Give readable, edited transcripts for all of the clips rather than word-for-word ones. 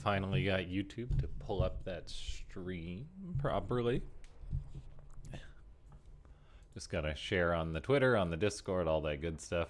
finally got YouTube to pull up that stream properly. Just gotta share on the Twitter, on the Discord, all that good stuff.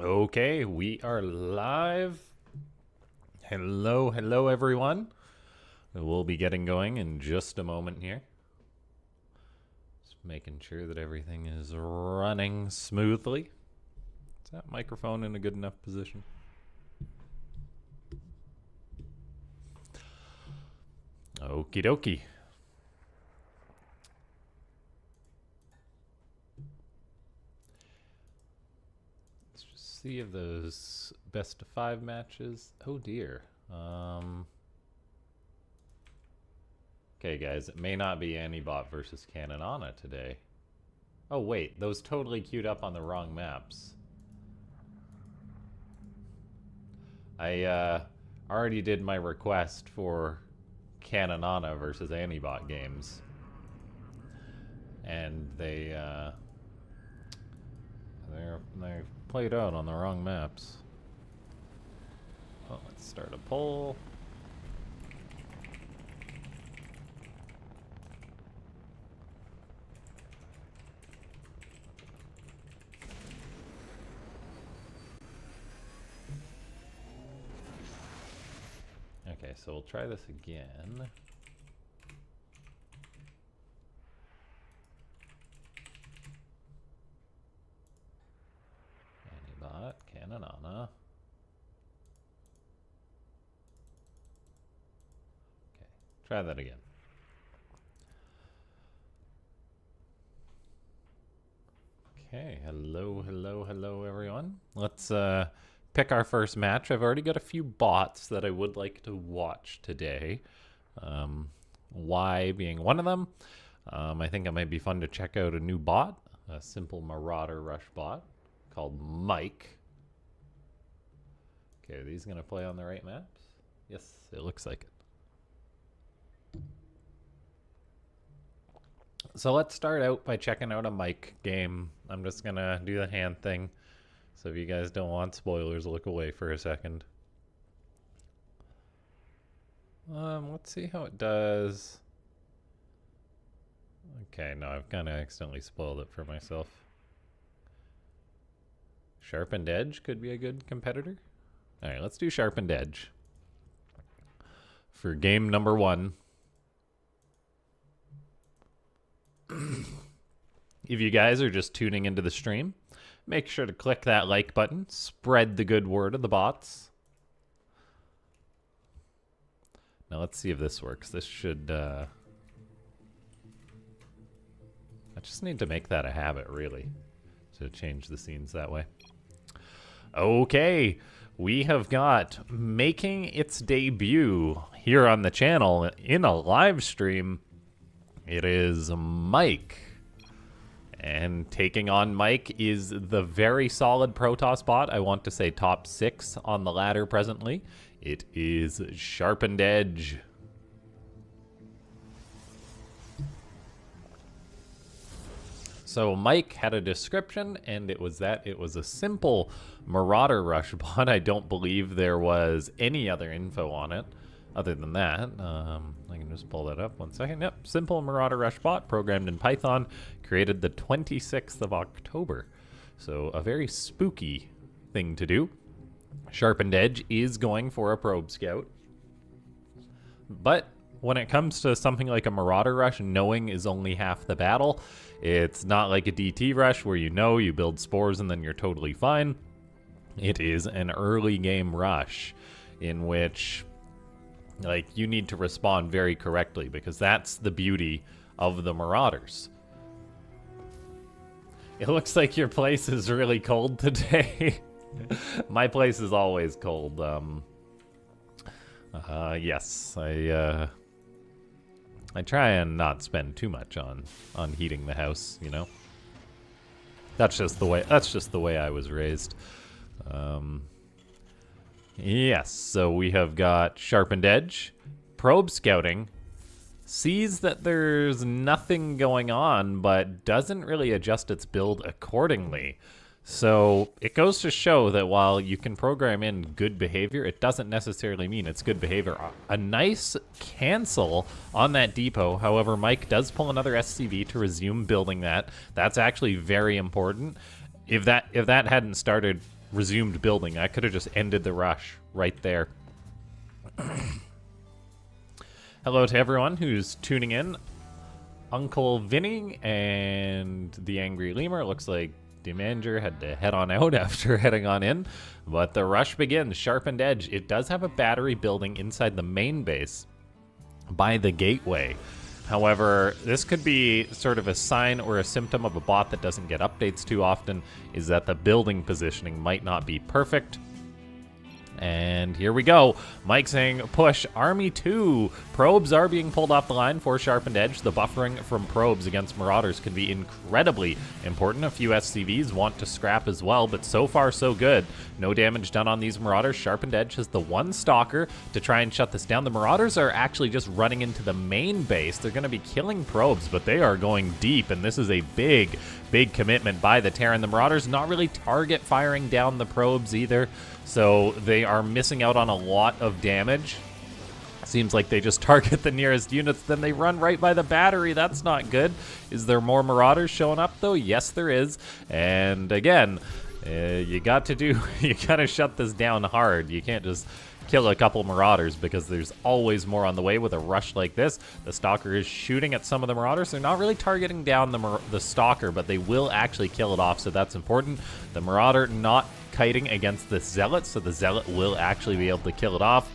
Okay, we are live. Hello, hello everyone. We'll be getting going in just a moment here. Just making sure that everything is running smoothly. Is that microphone in a good enough position? Okie dokie. See if those best of 5 matches. Oh dear. Okay, guys, it may not be ANIbot versus Caninana today. Oh wait, those totally queued up on the wrong maps. I already did my request for Caninana versus ANIbot games, and they're played out on the wrong maps. Well, let's start a poll. Okay, so we'll try this again. ANIbot, Caninana. Okay, try that again. Okay, hello, hello, hello everyone. Let's pick our first match. I've already got a few bots that I would like to watch today. Y being one of them. I think it might be fun to check out a new bot, a simple Marauder Rush bot called Mike. Okay, are these going to play on the right maps? Yes, it looks like it. So let's start out by checking out a Mike game. I'm just going to do the hand thing. So if you guys don't want spoilers, look away for a second. Let's see how it does. Okay, no, I've kind of accidentally spoiled it for myself. Sharpened Edge could be a good competitor. All right, let's do Sharpened Edge for game number 1. If you guys are just tuning into the stream, make sure to click that like button. Spread the good word of the bots. Now let's see if this works. This should... I just need to make that a habit, really, to change the scenes that way. Okay, we have got making its debut here on the channel in a live stream. It is Mike. And taking on Mike is the very solid Protoss bot. I want to say top 6 on the ladder presently. It is Sharpened Edge. So Mike had a description, and it was that it was a simple Marauder Rush bot. I don't believe there was any other info on it other than that. I can just pull that up 1 second. Yep, simple Marauder Rush bot programmed in Python, created the 26th of October. So a very spooky thing to do. Sharpened Edge is going for a Probe Scout. But when it comes to something like a Marauder Rush, knowing is only half the battle. It's not like a DT Rush where you know, you build spores and then you're totally fine. It is an early game rush in which, like, you need to respond very correctly, because that's the beauty of the Marauders. It looks like your place is really cold today. My place is always cold. Yes, I try and not spend too much on heating the house, you know. That's just the way I was raised. Yes, so we have got Sharpened Edge, Probe Scouting, sees that there's nothing going on, but doesn't really adjust its build accordingly. So it goes to show that while you can program in good behavior, it doesn't necessarily mean it's good behavior. A nice cancel on that depot. However, Mike does pull another SCV to resume building that. That's actually very important. If that hadn't started, resumed building, I could have just ended the rush right there. Hello to everyone who's tuning in. Uncle Vinny and the Angry Lemur. Looks like Demanger had to head on out after heading on in, but the rush begins. Sharpened Edge. It does have a battery building inside the main base by the gateway. However, this could be sort of a sign or a symptom of a bot that doesn't get updates too often, is that the building positioning might not be perfect. And here we go. Mike saying, push, Army 2. Probes are being pulled off the line for Sharpened Edge. The buffering from probes against Marauders can be incredibly important. A few SCVs want to scrap as well, but so far so good. No damage done on these Marauders. Sharpened Edge has the one Stalker to try and shut this down. The Marauders are actually just running into the main base. They're going to be killing probes, but they are going deep, and this is a big commitment by the Terran. The Marauders not really target firing down the probes either, so they are missing out on a lot of damage. Seems like they just target the nearest units, then they run right by the battery. That's not good. Is there more Marauders showing up, though? Yes, there is. And again, you gotta shut this down hard. You can't just kill a couple Marauders, because there's always more on the way with a rush like this. The Stalker is shooting at some of the Marauders. They're not really targeting down the Stalker, but they will actually kill it off, so that's important. The Marauder not kiting against the Zealot, so the Zealot will actually be able to kill it off.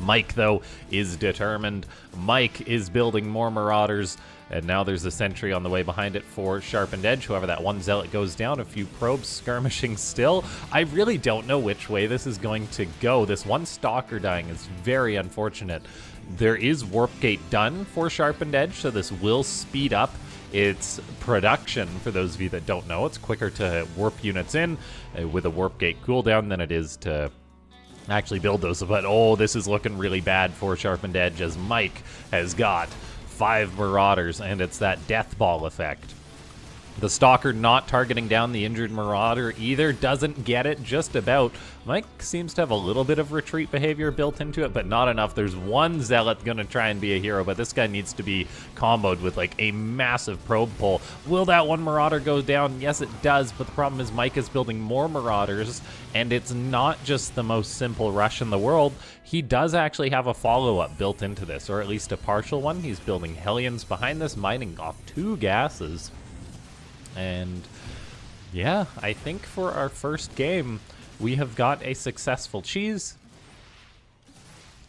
Mike, though, is determined. Mike is building more Marauders, and now there's a sentry on the way behind it for Sharpened Edge. However, that one Zealot goes down. A few probes skirmishing still. I really don't know which way this is going to go. This one Stalker dying is very unfortunate. There is Warp Gate done for Sharpened Edge, so this will speed up its production. For those of you that don't know, it's quicker to warp units in with a Warp Gate cooldown than it is to actually build those. But oh, this is looking really bad for Sharpened Edge, as Mike has got 5 Marauders, and it's that death ball effect. The Stalker not targeting down the injured Marauder either, doesn't get it just about. Mike seems to have a little bit of retreat behavior built into it, but not enough. There's one Zealot gonna try and be a hero, but this guy needs to be comboed with like a massive probe pull. Will that one Marauder go down? Yes, it does, but the problem is Mike is building more Marauders, and it's not just the most simple rush in the world. He does actually have a follow-up built into this, or at least a partial one. He's building Hellions behind this, mining off 2 gases. And yeah, I think for our first game, we have got a successful cheese,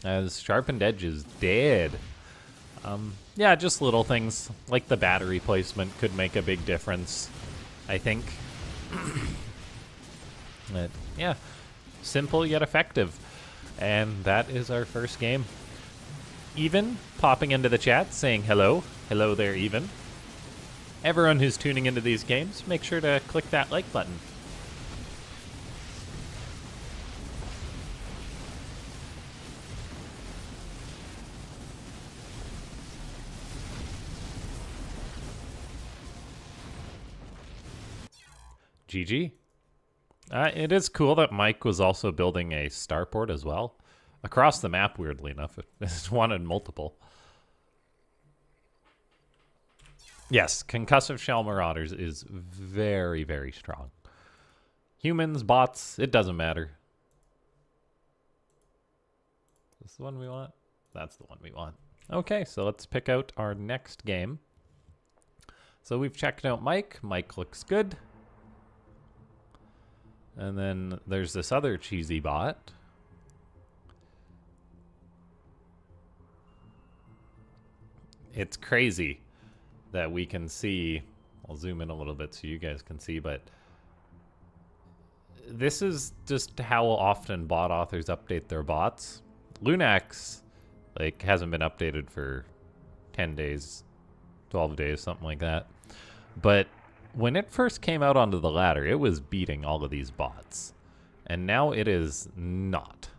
as Sharpened Edge is dead. Yeah, just little things like the battery placement could make a big difference, I think. But yeah, simple yet effective. And that is our first game. Even popping into the chat saying hello. Hello there, Even. Everyone who's tuning into these games, make sure to click that like button. GG. It is cool that Mike was also building a starport as well. Across the map, weirdly enough. It just wanted multiple. Yes, concussive shell marauders is very, very strong. Humans, bots, it doesn't matter. Is this the one we want? That's the one we want. Okay, so let's pick out our next game. So we've checked out Mike. Mike looks good. And then there's this other cheesy bot. It's crazy that we can see. I'll zoom in a little bit so you guys can see, but this is just how often bot authors update their bots. Lunax, like, hasn't been updated for 10 days, 12 days, something like that. But when it first came out onto the ladder, it was beating all of these bots. And now it is not,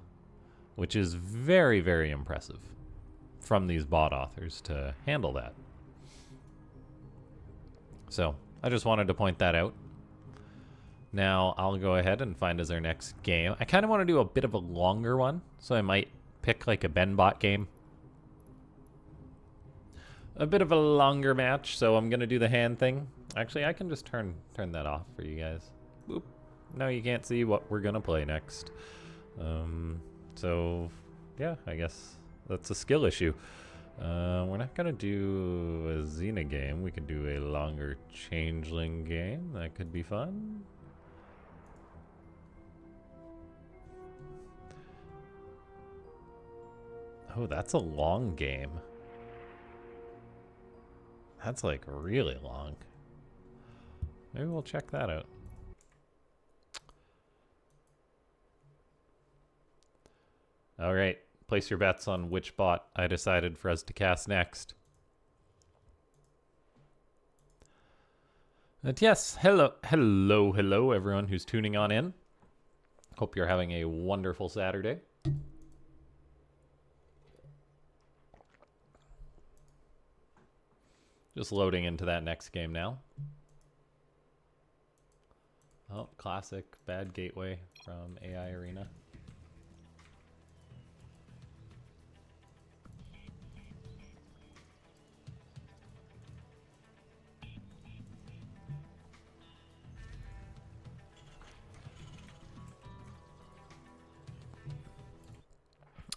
which is very, very impressive from these bot authors to handle that. So I just wanted to point that out. Now I'll go ahead and find as our next game. I kind of want to do a bit of a longer one, so I might pick like a BenBot game. A bit of a longer match, so I'm gonna do the hand thing. Actually, I can just turn that off for you guys. Boop. Now you can't see what we're gonna play next. So yeah, I guess that's a skill issue. We're not gonna do a Xena game. We could do a longer Changeling game. That could be fun. Oh, that's a long game. That's like really long. Maybe we'll check that out. All right, place your bets on which bot I decided for us to cast next. And yes, hello everyone who's tuning on in. Hope you're having a wonderful Saturday. Just loading into that next game now. Oh, classic bad gateway from AI Arena.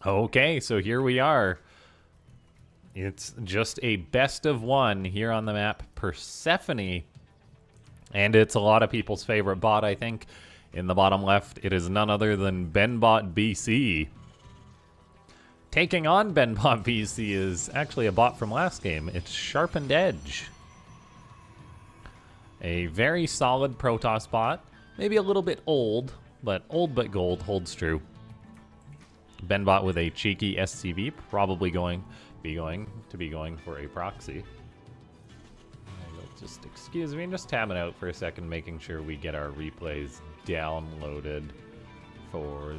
Okay, so here we are. It's just a best of one here on the map, Persephone. And it's a lot of people's favorite bot, I think. In the bottom left, it is none other than BenBot BC. Taking on BenBot BC is actually a bot from last game. It's Sharpened Edge. A very solid Protoss bot. Maybe a little bit old but gold holds true. BenBot with a cheeky SCV, probably going to be going for a proxy. Just excuse me, just tabbing out for a second, making sure we get our replays downloaded for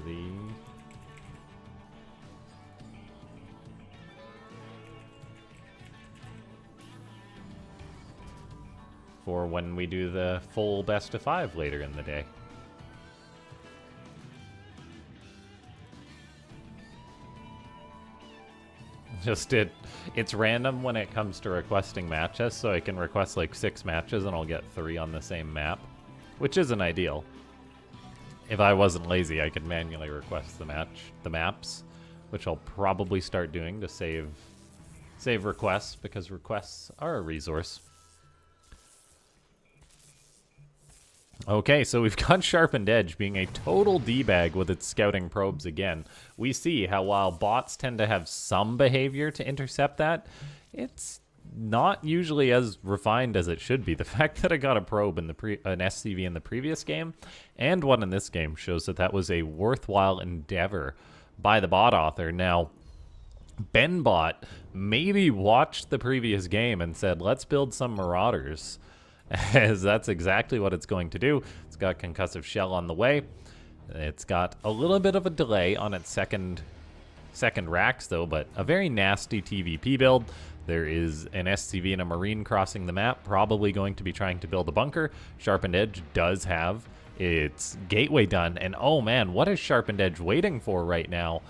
when we do the full best of 5 later in the day. It's random when it comes to requesting matches, so I can request like 6 matches and I'll get 3 on the same map, which isn't ideal. If I wasn't lazy, I could manually request the maps, which I'll probably start doing to save requests, because requests are a resource. Okay, so we've got Sharpened Edge being a total D-bag with its scouting probes again. We see how while bots tend to have some behavior to intercept that, it's not usually as refined as it should be. The fact that I got a probe in an SCV in the previous game and one in this game shows that was a worthwhile endeavor by the bot author. Now, BenBot maybe watched the previous game and said, let's build some Marauders. As that's exactly what it's going to do. It's got Concussive Shell on the way. It's got a little bit of a delay on its second racks though, but a very nasty TVP build. There is an SCV and a Marine crossing the map, probably going to be trying to build a bunker. Sharpened Edge does have its gateway done, and oh man, what is Sharpened Edge waiting for right now?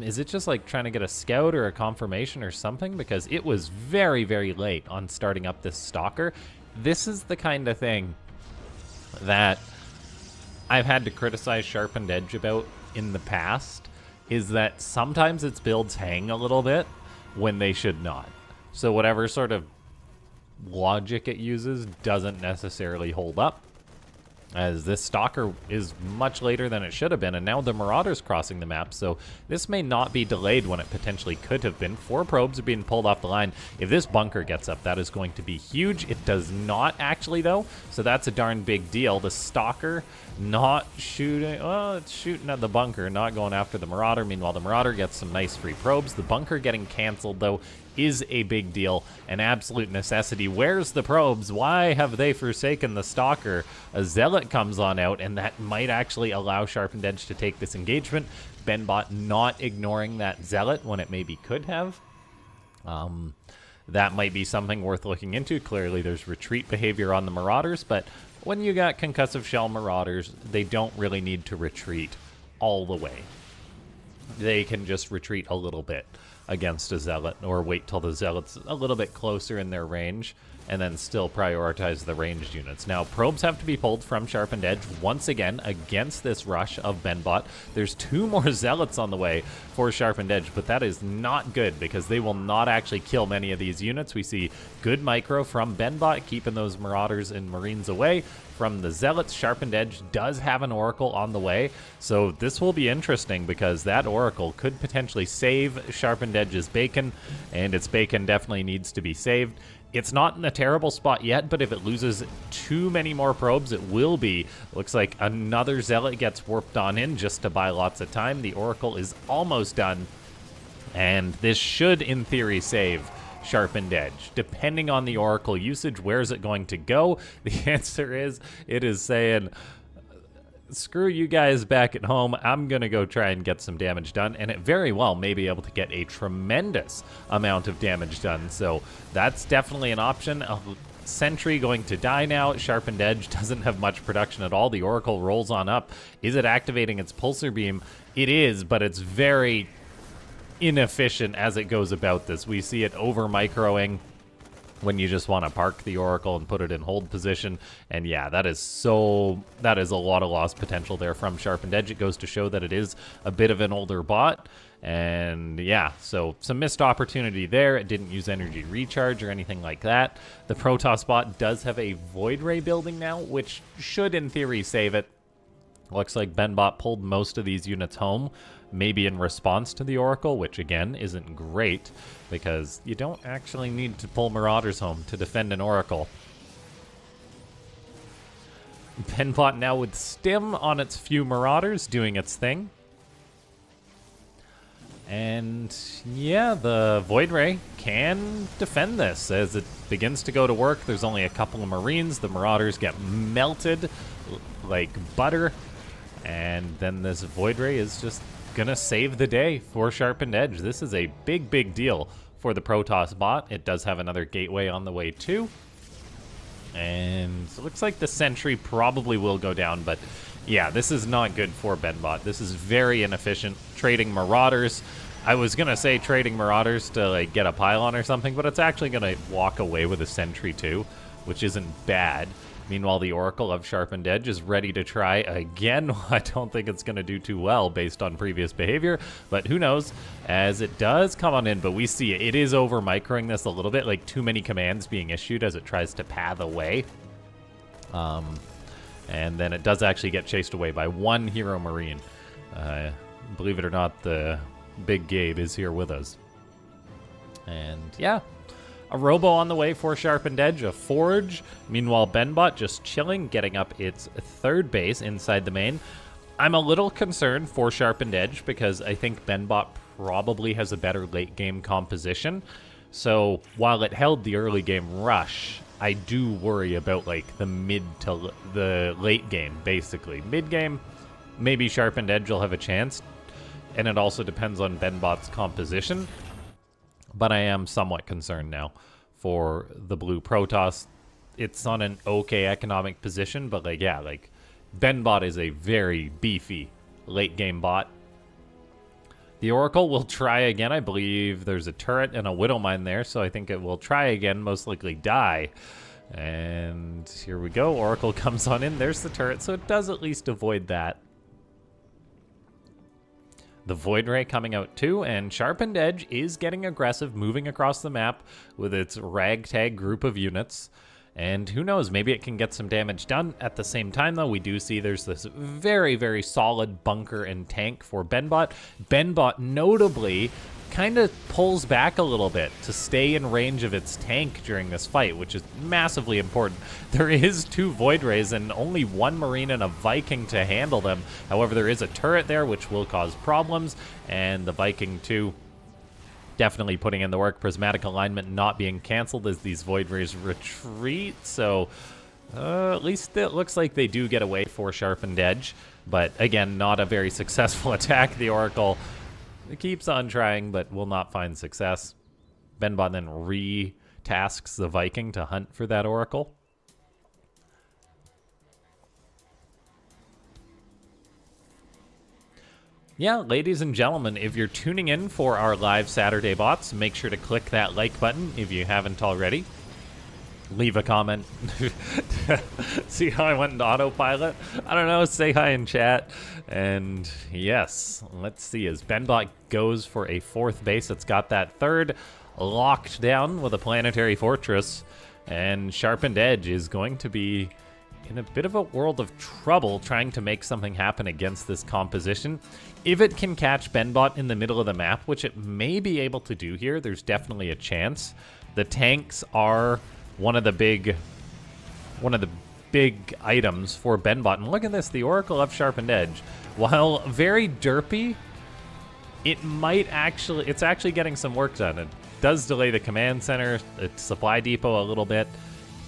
Is it just like trying to get a scout or a confirmation or something? Because it was very, very late on starting up this Stalker. This is the kind of thing that I've had to criticize Sharpened Edge about in the past, is that sometimes its builds hang a little bit when they should not. So whatever sort of logic it uses doesn't necessarily hold up, as this Stalker is much later than it should have been, and now the Marauder's crossing the map, so this may not be delayed when it potentially could have been. 4 probes are being pulled off the line. If this bunker gets up, that is going to be huge. It does not actually, though, so that's a darn big deal. The Stalker not shooting, well, it's shooting at the bunker, not going after the Marauder. Meanwhile, the Marauder gets some nice free probes. The bunker getting canceled, though, is a big deal, an absolute necessity. Where's the probes? Why have they forsaken the Stalker? A Zealot comes on out, and that might actually allow Sharpened Edge to take this engagement. BenBot not ignoring that Zealot when it maybe could have. That might be something worth looking into. Clearly, there's retreat behavior on the Marauders, but when you got concussive shell Marauders, they don't really need to retreat all the way. They can just retreat a little bit against a Zealot, or wait till the Zealot's a little bit closer in their range, and then still prioritize the ranged units. Now, probes have to be pulled from Sharpened Edge once again against this rush of BenBot. There's 2 more Zealots on the way for Sharpened Edge, but that is not good because they will not actually kill many of these units. We see good micro from BenBot, keeping those Marauders and Marines away from the Zealots. Sharpened Edge does have an Oracle on the way, so this will be interesting because that Oracle could potentially save Sharpened Edge's bacon, and its bacon definitely needs to be saved. It's not in a terrible spot yet, but if it loses too many more probes, it will be. Looks like another Zealot gets warped on in just to buy lots of time. The Oracle is almost done, and this should, in theory, save Sharpened Edge. Depending on the Oracle usage, where is it going to go? The answer is, it is saying, screw you guys back at home, I'm going to go try and get some damage done, and it very well may be able to get a tremendous amount of damage done, so that's definitely an option. A Sentry going to die now. Sharpened Edge doesn't have much production at all. The Oracle rolls on up. Is it activating its Pulsar Beam? It is, but it's very inefficient as it goes about this. We see it over-microing when you just want to park the Oracle and put it in hold position. And yeah, that is a lot of lost potential there from Sharpened Edge. It goes to show that it is a bit of an older bot. And yeah, so some missed opportunity there. It didn't use energy recharge or anything like that. The Protoss bot does have a Void Ray building now, which should in theory save it. Looks like BenBot pulled most of these units home, maybe in response to the Oracle, which again isn't great because you don't actually need to pull Marauders home to defend an Oracle. BenBot now with Stim on its few Marauders doing its thing. And yeah, the Void Ray can defend this as it begins to go to work. There's only a couple of Marines. The Marauders get melted like butter. And then this Void Ray is just gonna save the day for Sharpened Edge. This is a big, big deal for the Protoss bot. It does have another gateway on the way too. And it looks like the Sentry probably will go down, but yeah, this is not good for BenBot. This is very inefficient. Trading Marauders. I was gonna say trading Marauders to like get a pylon or something, but it's actually gonna walk away with a Sentry too, which isn't bad. Meanwhile, the Oracle of Sharpened Edge is ready to try again. I don't think it's going to do too well based on previous behavior, but who knows, as it does come on in. But we see it is over-microing this a little bit, like too many commands being issued as it tries to path away. And then it does actually get chased away by one Hero Marine. Believe it or not, the Big Gabe is here with us. And yeah. A Robo on the way for Sharpened Edge, a Forge. Meanwhile, BenBot just chilling, getting up its third base inside the main. I'm a little concerned for Sharpened Edge because I think BenBot probably has a better late game composition. So while it held the early game rush, I do worry about like the mid to the late game, basically. Mid game, maybe Sharpened Edge will have a chance, and it also depends on BenBot's composition. but I am somewhat concerned now for the blue Protoss. It's on an okay economic position, but like, yeah, like BenBot is a very beefy late game bot. The Oracle will try again. I believe there's a turret and a Widow Mine there, so I think it will try again, most likely die. And here we go. Oracle comes on in. There's the turret, so it does at least avoid that. The Void Ray coming out too, and Sharpened Edge is getting aggressive, moving across the map with its ragtag group of units. And who knows, maybe it can get some damage done. At the same time, though, we do see there's this very, very solid bunker and tank for BenBot. BenBot notably kind of pulls back a little bit to stay in range of its tank during this fight, which is massively important. There is 2 Void Rays and only 1 Marine and a Viking to handle them. However, there is a turret there, which will cause problems, and the Viking too, definitely putting in the work. Prismatic alignment not being canceled as these Void Rays retreat, so at least it looks like they do get away for Sharpened Edge, but again, not a very successful attack. The Oracle keeps on trying, but will not find success. BenBot then re-tasks the Viking to hunt for that Oracle. Yeah, ladies and gentlemen, if you're tuning in for our live Saturday bots, make sure to click that like button if you haven't already. Leave a comment. See how I went into autopilot? I don't know, say hi in chat. And yes, let's see, as BenBot goes for a 4th base, it's got that 3rd locked down with a planetary fortress, and Sharpened Edge is going to be in a bit of a world of trouble trying to make something happen against this composition. If it can catch BenBot in the middle of the map, which it may be able to do here, there's definitely a chance. The tanks are one of the big items for BenBot. And look at this, the Oracle of Sharpened Edge. While very derpy, it's actually getting some work done. It does delay the command center, its supply depot a little bit.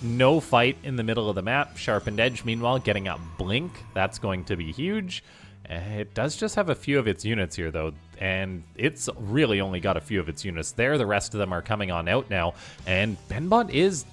No fight in the middle of the map. Sharpened Edge, meanwhile, getting up Blink. That's going to be huge. It does just have a few of its units here, though, and it's really only got a few of its units there. The rest of them are coming on out now, and BenBot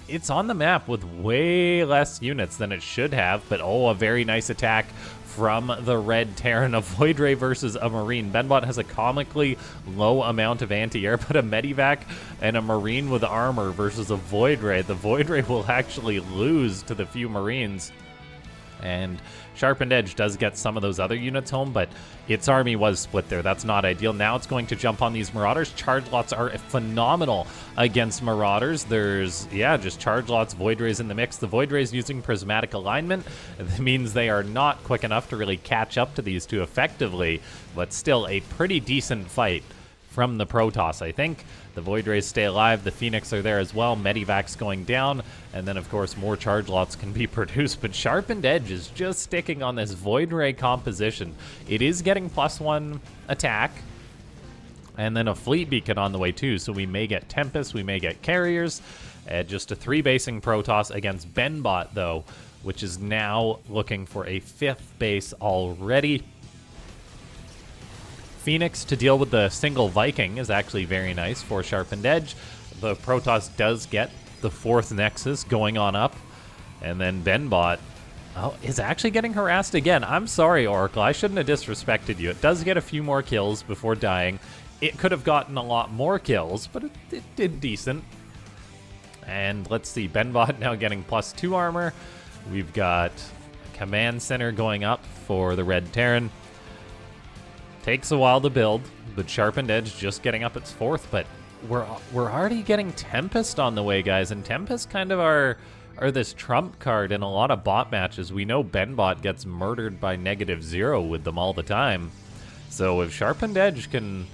it's on the map with way less units than it should have, but oh, a very nice attack from the Red Terran, a Void Ray versus a Marine. BenBot has a comically low amount of anti-air, but a Medivac and a Marine with armor versus a Void Ray. The Void Ray will actually lose to the few Marines. And Sharpened Edge does get some of those other units home, but its army was split there. That's not ideal. Now it's going to jump on these Marauders. Charge lots are phenomenal against Marauders. There's, yeah, just charge lots, Void Rays in the mix. The Void Rays using prismatic alignment. It means they are not quick enough to really catch up to these two effectively, but still a pretty decent fight from the Protoss, I think. The Void Rays stay alive. The Phoenix are there as well. Medivac's going down. And then, of course, more charge lots can be produced. But Sharpened Edge is just sticking on this Void Ray composition. It is getting +1 attack. And then a Fleet Beacon on the way, too. So we may get Tempest. We may get Carriers. Just a 3-basing Protoss against BenBot, though, which is now looking for a 5th base already. Phoenix to deal with the single Viking is actually very nice for Sharpened Edge. The Protoss does get the 4th Nexus going on up. And then BenBot is actually getting harassed again. I'm sorry, Oracle. I shouldn't have disrespected you. It does get a few more kills before dying. It could have gotten a lot more kills, but it did decent. And let's see, BenBot now getting +2 armor. We've got Command Center going up for the Red Terran. Takes a while to build, but Sharpened Edge just getting up its 4th, but we're already getting Tempest on the way, guys, and Tempest kind of are this trump card in a lot of bot matches. We know BenBot gets murdered by -0 with them all the time, so if Sharpened Edge can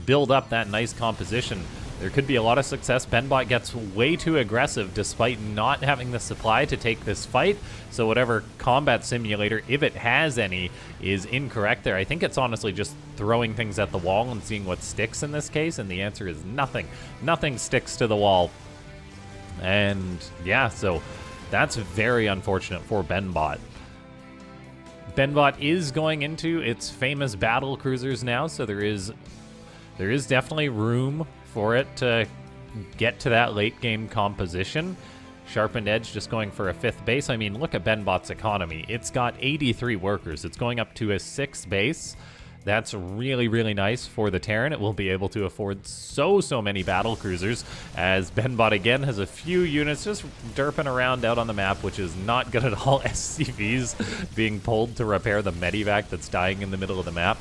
build up that nice composition, there could be a lot of success. BenBot gets way too aggressive despite not having the supply to take this fight. So whatever combat simulator, if it has any, is incorrect there. I think it's honestly just throwing things at the wall and seeing what sticks in this case. And the answer is nothing. Nothing sticks to the wall. And yeah, so that's very unfortunate for BenBot. BenBot is going into its famous battle cruisers now. So there is definitely room for it to get to that late game composition. Sharpened Edge just going for a 5th base. I mean, look at BenBot's economy. It's got 83 workers. It's going up to a 6th base. That's really, really nice for the Terran. It will be able to afford so many battle cruisers, as BenBot again has a few units just derping around out on the map, which is not good at all. SCVs being pulled to repair the Medivac that's dying in the middle of the map.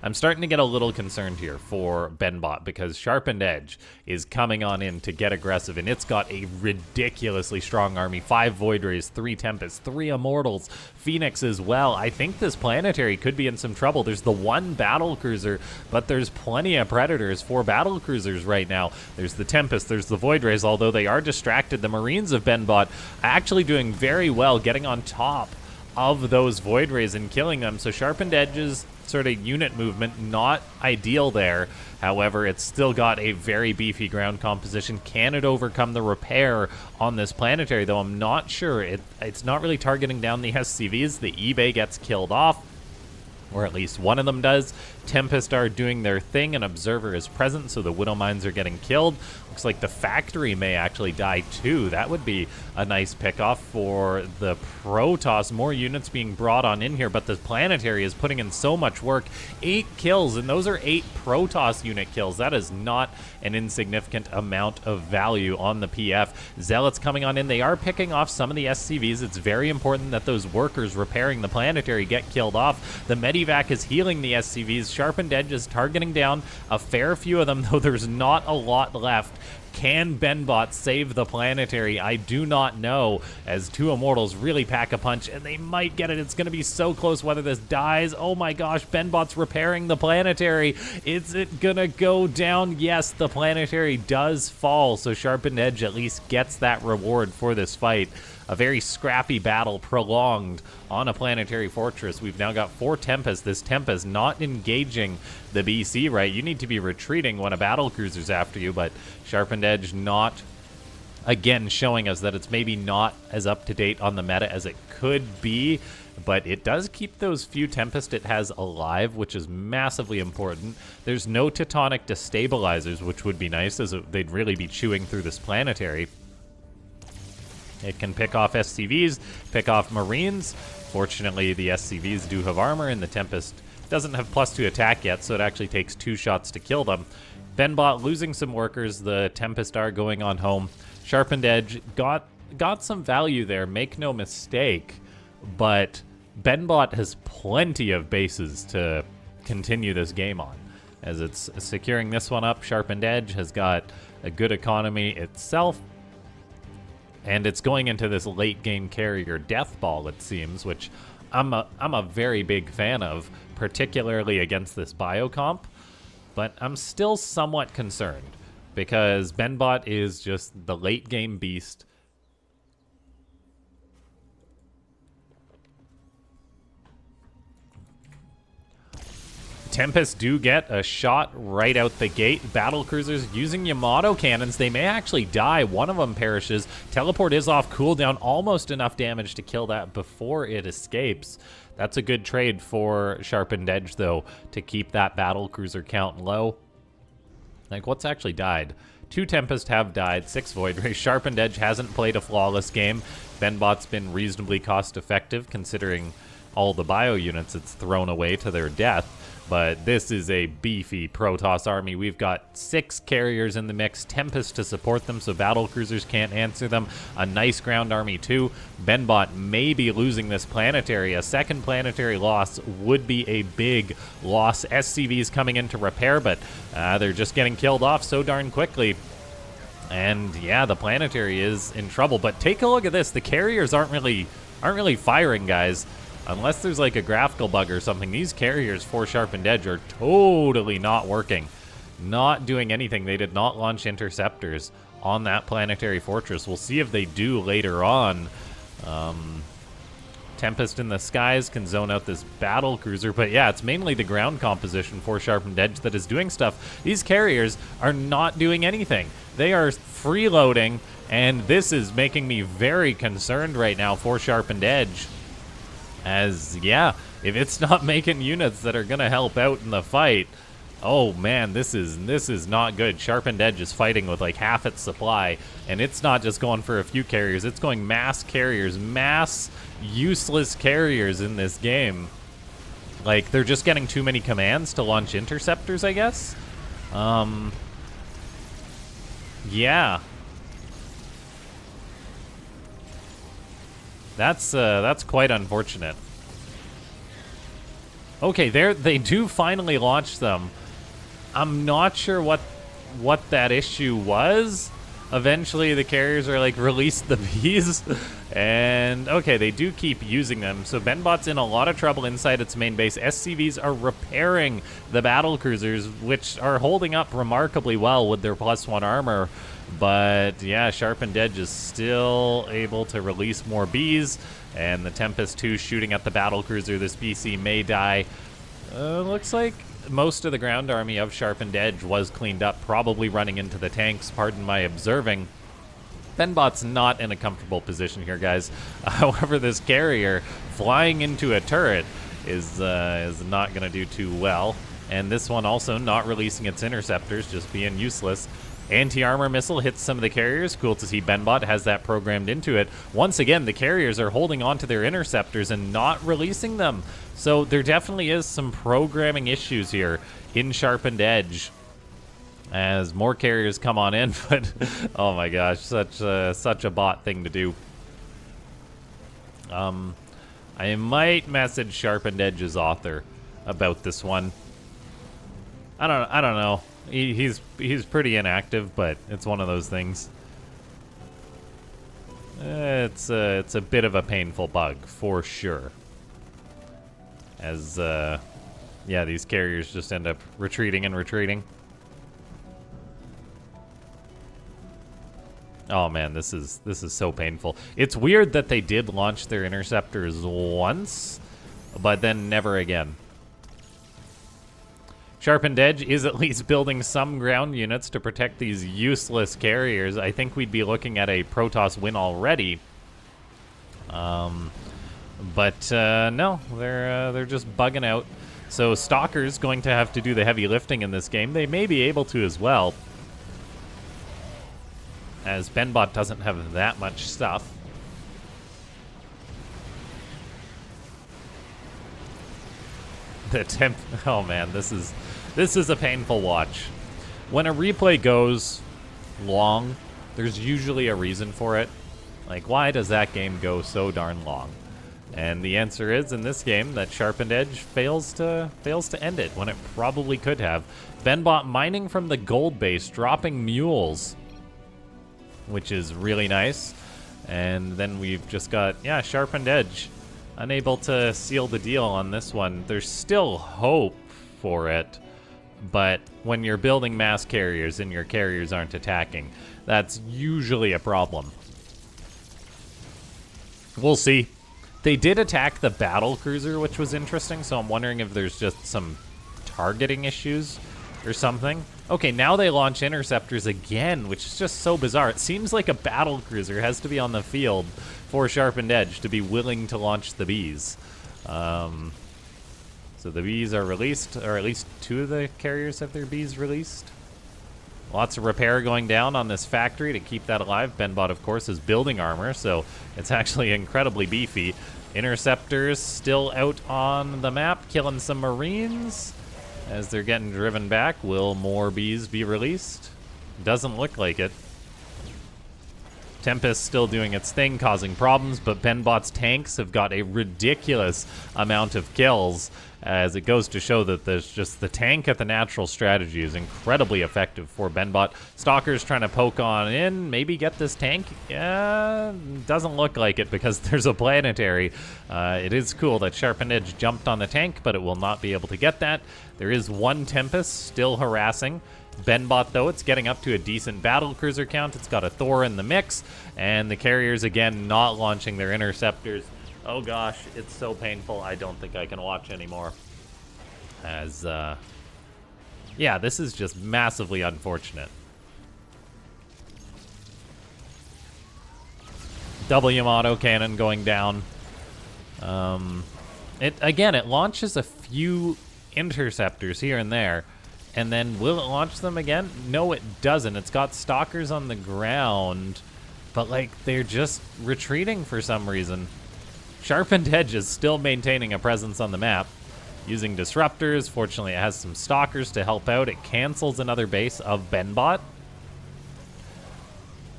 I'm starting to get a little concerned here for BenBot, because Sharpened Edge is coming on in to get aggressive, and it's got a ridiculously strong army. 5 Void Rays, 3 Tempests, 3 Immortals, Phoenix as well. I think this Planetary could be in some trouble. There's the 1 battle cruiser, but there's plenty of Predators for battle cruisers right now. There's the Tempest, there's the Void Rays, although they are distracted. The Marines of BenBot actually doing very well, getting on top of those Void Rays and killing them. So Sharpened Edge's sort of unit movement not ideal there. However, it's still got a very beefy ground composition. Can it overcome the repair on this Planetary, though? I'm not sure. It's not really targeting down the SCVs. The eBay gets killed off, or at least one of them does. Tempest are doing their thing, and Observer is present, so the Widow Mines are getting killed. Looks like the Factory may actually die too. That would be a nice pickoff for the Protoss. More units being brought on in here, but the Planetary is putting in so much work. 8 kills, and those are 8 Protoss unit kills. That is not an insignificant amount of value on the PF. Zealots coming on in. They are picking off some of the SCVs. It's very important that those workers repairing the Planetary get killed off. The Medivac is healing the SCVs. Sharpened Edge is targeting down a fair few of them, though there's not a lot left. Can BenBot save the Planetary? I do not know, as 2 Immortals really pack a punch, and they might get it. It's going to be so close whether this dies. Oh my gosh, BenBot's repairing the Planetary. Is it going to go down? Yes, the Planetary does fall, so Sharpened Edge at least gets that reward for this fight. A very scrappy battle, prolonged on a Planetary Fortress. We've now got 4 Tempests. This Tempest not engaging the BC, right? You need to be retreating when a battle cruiser's after you, but Sharpened Edge not, again, showing us that it's maybe not as up-to-date on the meta as it could be, but it does keep those few Tempest it has alive, which is massively important. There's no Teutonic Destabilizers, which would be nice, as they'd really be chewing through this Planetary. It can pick off SCVs, pick off Marines. Fortunately, the SCVs do have armor, and the Tempest doesn't have +2 attack yet, so it actually takes 2 shots to kill them. BenBot losing some workers. The Tempest are going on home. Sharpened Edge got some value there, make no mistake, but BenBot has plenty of bases to continue this game on. As it's securing this one up, Sharpened Edge has got a good economy itself, and it's going into this late game carrier death ball, it seems, which I'm a very big fan of, particularly against this biocomp. But I'm still somewhat concerned, because BenBot is just the late game beast. Tempests do get a shot right out the gate. Battle cruisers using Yamato cannons. They may actually die. One of them perishes. Teleport is off cooldown. Almost enough damage to kill that before it escapes. That's a good trade for Sharpened Edge, though, to keep that battle cruiser count low. Like, what's actually died? 2 Tempest have died. 6 Void Rays. Sharpened Edge hasn't played a flawless game. BenBot's been reasonably cost-effective, considering all the bio units it's thrown away to their death. But this is a beefy Protoss army. We've got 6 carriers in the mix, Tempest to support them so battle cruisers can't answer them. A nice ground army too. BenBot may be losing this Planetary. A second Planetary loss would be a big loss. SCVs coming in to repair, but they're just getting killed off so darn quickly. And yeah, the Planetary is in trouble. But take a look at this. The carriers aren't really firing, guys. Unless there's like a graphical bug or something, these carriers for Sharpened Edge are totally not working. Not doing anything. They did not launch interceptors on that Planetary Fortress. We'll see if they do later on. Tempest in the skies can zone out this battle cruiser, but yeah, it's mainly the ground composition for Sharpened Edge that is doing stuff. These carriers are not doing anything. They are freeloading, and this is making me very concerned right now for Sharpened Edge. As, yeah, if it's not making units that are going to help out in the fight, Oh man, this is not good. Sharpened Edge is fighting with like half its supply, and it's not just going for a few carriers, it's going mass carriers, mass useless carriers in this game. Like, they're just getting too many commands to launch interceptors, I guess. Yeah. That's quite unfortunate. Okay, they do finally launch them. I'm not sure what that issue was. Eventually, the carriers are like, release the bees. And, okay, they do keep using them. So BenBot's in a lot of trouble inside its main base. SCVs are repairing the battle cruisers, which are holding up remarkably well with their +1 armor. But, yeah, Sharpened Edge is still able to release more bees. And the Tempest 2 shooting at the battle cruiser. This BC may die. Looks like most of the ground army of Sharpened Edge was cleaned up, probably running into the tanks, pardon my observing. BenBot's not in a comfortable position here, guys. However, this carrier flying into a turret is not going to do too well. And this one also not releasing its interceptors, just being useless. Anti-armor missile hits some of the carriers. Cool to see BenBot has that programmed into it. Once again, the carriers are holding on to their interceptors and not releasing them. So there definitely is some programming issues here in Sharpened Edge as more carriers come on in. But oh my gosh, such a bot thing to do. I might message Sharpened Edge's author about this one. I don't know. He's pretty inactive, but it's one of those things. It's a bit of a painful bug for sure. As yeah, these carriers just end up retreating and retreating. Oh man, this is so painful. It's weird that they did launch their interceptors once, but then never again. Sharpened Edge is at least building some ground units to protect these useless carriers. I think we'd be looking at a Protoss win already. But no, they're just bugging out. So Stalker's going to have to do the heavy lifting in this game. They may be able to as well, as BenBot doesn't have that much stuff. Oh man, this is a painful watch. When a replay goes long, there's usually a reason for it. Like, why does that game go so darn long? And the answer is, in this game, that Sharpened Edge fails to end it when it probably could have. BenBot mining from the gold base, dropping mules, which is really nice. And then we've just got, yeah, Sharpened Edge unable to seal the deal on this one. There's still hope for it, but when you're building mass carriers and your carriers aren't attacking, that's usually a problem. We'll see. They did attack the battle cruiser, which was interesting, so I'm wondering if there's just some targeting issues or something. Okay, now they launch interceptors again, which is just so bizarre. It seems like a battle cruiser has to be on the field for Sharpened Edge to be willing to launch the bees. So the bees are released, or at least 2 of the carriers have their bees released. Lots of repair going down on this factory to keep that alive. BenBot, of course, is building armor, so it's actually incredibly beefy. Interceptors still out on the map, killing some Marines. As they're getting driven back, will more bees be released? Doesn't look like it. Tempest still doing its thing, causing problems, but BenBot's tanks have got a ridiculous amount of kills, as it goes to show that there's just the tank at the natural strategy is incredibly effective for BenBot. Stalker's trying to poke on in, maybe get this tank. Yeah, doesn't look like it because there's a planetary. It is cool that Sharpened Edge jumped on the tank, but it will not be able to get that. There is one Tempest still harassing. BenBot, though, it's getting up to a decent battle cruiser count. It's got a Thor in the mix, and the carriers, again, not launching their interceptors. Oh gosh, it's so painful. I don't think I can watch anymore. As, yeah, this is just massively unfortunate. WM autocannon going down. It launches a few interceptors here and there, and then will it launch them again? No, it doesn't. It's got stalkers on the ground, but like they're just retreating for some reason. Sharpened Edge is still maintaining a presence on the map, using disruptors. Fortunately, it has some stalkers to help out. It cancels another base of BenBot.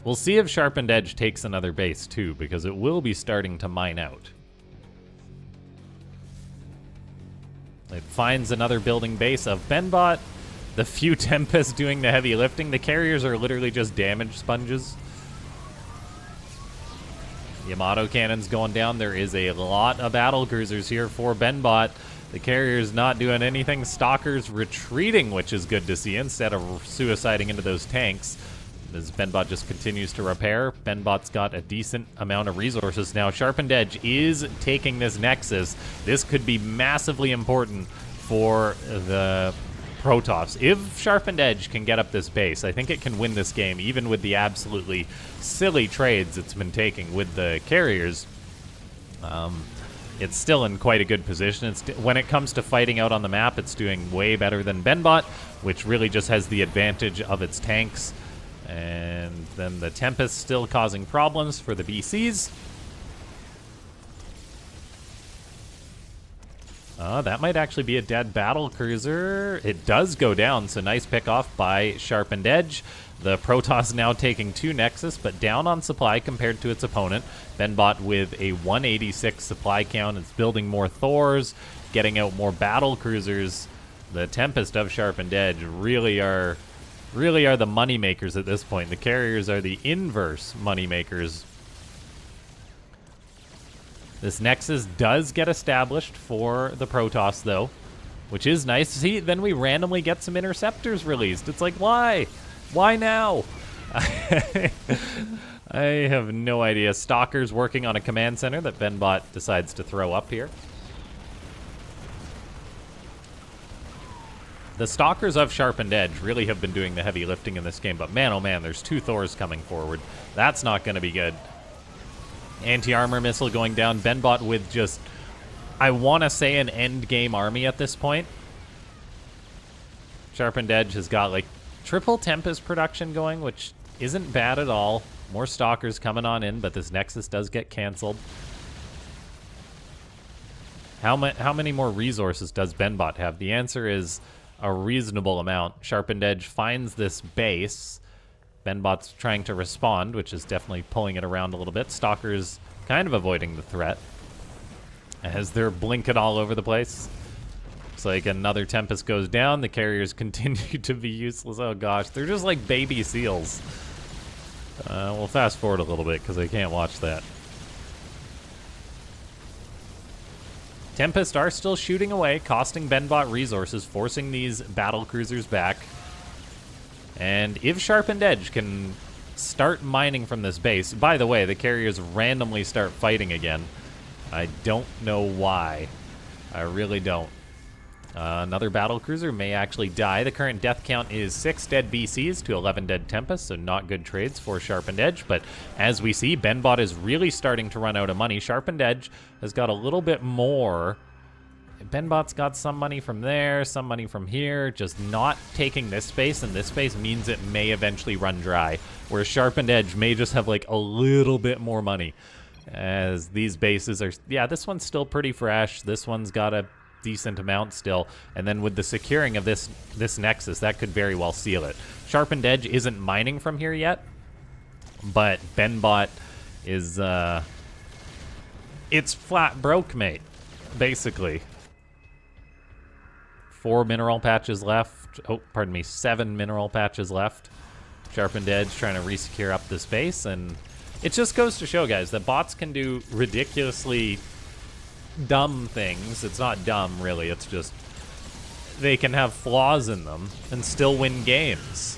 We'll see if Sharpened Edge takes another base too, because it will be starting to mine out. It finds another building base of BenBot. The few Tempests doing the heavy lifting. The carriers are literally just damage sponges. Yamato cannons going down. There is a lot of battle cruisers here for BenBot. The carrier's not doing anything. Stalkers retreating, which is good to see, instead of suiciding into those tanks. As BenBot just continues to repair, BenBot's got a decent amount of resources now. Sharpened Edge is taking this Nexus. This could be massively important for the Protoss. If Sharpened Edge can get up this base, I think it can win this game, even with the absolutely silly trades it's been taking with the carriers. It's still in quite a good position. When it comes to fighting out on the map, it's doing way better than BenBot, which really just has the advantage of its tanks. And then the Tempest still causing problems for the BCs. That might actually be a dead battle cruiser. It does go down, so nice pick off by Sharpened Edge. The Protoss now taking 2 Nexus, but down on supply compared to its opponent. BenBot with a 186 supply count. It's building more Thors, getting out more battle cruisers. The Tempest of Sharpened Edge really are the money makers at this point. The carriers are the inverse money makers. This Nexus does get established for the Protoss, though, which is nice to see. Then we randomly get some interceptors released. It's like, why? Why now? I have no idea. Stalker's working on a command center that BenBot decides to throw up here. The Stalkers of Sharpened Edge really have been doing the heavy lifting in this game, but man, oh man, there's 2 Thors coming forward. That's not going to be good. Anti-armor missile going down. BenBot with just, I want to say, an end-game army at this point. Sharpened Edge has got, like, triple Tempest production going, which isn't bad at all. More Stalkers coming on in, but this Nexus does get canceled. How many more resources does BenBot have? The answer is a reasonable amount. Sharpened Edge finds this base. BenBot's trying to respond, which is definitely pulling it around a little bit. Stalker's kind of avoiding the threat as they're blinking all over the place. Looks like another Tempest goes down. The carriers continue to be useless. Oh gosh, they're just like baby seals. We'll fast forward a little bit because I can't watch that. Tempest are still shooting away, costing BenBot resources, forcing these battle cruisers back. And if Sharpened Edge can start mining from this base, by the way, the carriers randomly start fighting again. I don't know why. I really don't. Another battle cruiser may actually die. The current death count is 6 dead BCs to 11 dead Tempests, so not good trades for Sharpened Edge. But as we see, BenBot is really starting to run out of money. Sharpened Edge has got a little bit more. BenBot's got some money from there, some money from here, just not taking this space, and this space means it may eventually run dry, where Sharpened Edge may just have like a little bit more money. As these bases are, yeah, this one's still pretty fresh. This one's got a decent amount still, and then with the securing of this Nexus, that could very well seal it. Sharpened Edge isn't mining from here yet, but BenBot is it's flat broke, mate, basically. 4 mineral patches left. Oh, pardon me, 7 mineral patches left. Sharpened Edge trying to resecure up this base, and it just goes to show, guys, that bots can do ridiculously dumb things. It's not dumb, really. It's just they can have flaws in them and still win games.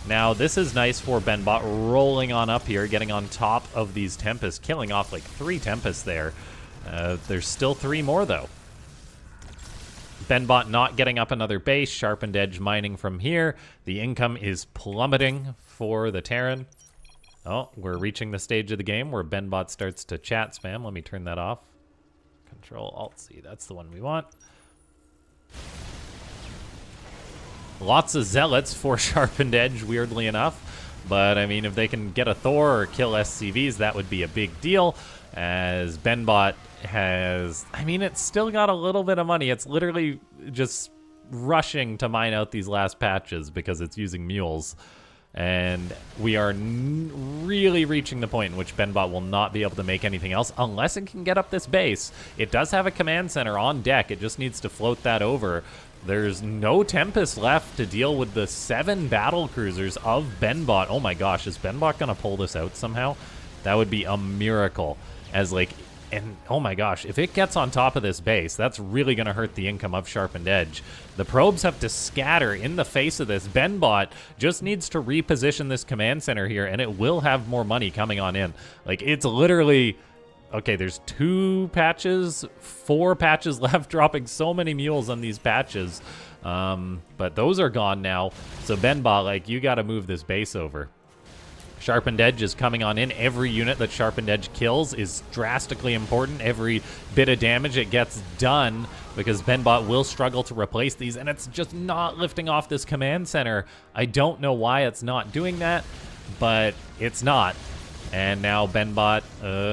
Now, this is nice for BenBot rolling on up here, getting on top of these Tempests, killing off like 3 Tempests there. There's still 3 more, though. BenBot not getting up another base. Sharpened Edge mining from here. The income is plummeting for the Terran. Oh, we're reaching the stage of the game where BenBot starts to chat spam. Let me turn that off. Control-Alt-C, that's the one we want. Lots of zealots for Sharpened Edge, weirdly enough. But, I mean, if they can get a Thor or kill SCVs, that would be a big deal. As Benbot has... I mean, it's still got a little bit of money. It's literally just rushing to mine out these last patches because it's using mules. And we are really reaching the point in which Benbot will not be able to make anything else unless it can get up this base. It does have a command center on deck. It just needs to float that over. There's no Tempest left to deal with the 7 battle cruisers of Benbot. Oh my gosh, is Benbot going to pull this out somehow? That would be a miracle. As like, and oh my gosh, if it gets on top of this base, that's really going to hurt the income of Sharpened Edge. The probes have to scatter in the face of this. Benbot just needs to reposition this command center here, and it will have more money coming on in. Like, it's literally... Okay, there's 2 patches, 4 patches left, dropping so many mules on these patches. But those are gone now. So Benbot, like, you got to move this base over. Sharpened Edge is coming on in. Every unit that Sharpened Edge kills is drastically important. Every bit of damage it gets done, because Benbot will struggle to replace these, and it's just not lifting off this command center. I don't know why it's not doing that, but it's not. And now Benbot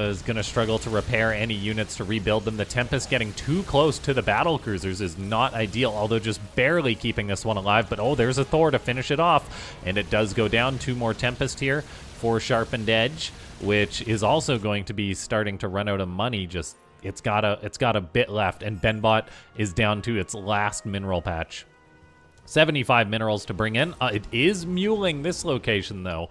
is going to struggle to repair any units to rebuild them. The Tempest getting too close to the battle cruisers is not ideal, although just barely keeping this one alive. But oh, there's a Thor to finish it off. And it does go down. 2 more Tempest here for Sharpened Edge, which is also going to be starting to run out of money. Just it's got a bit left, and Benbot is down to its last mineral patch. 75 minerals to bring in. It is muling this location, though.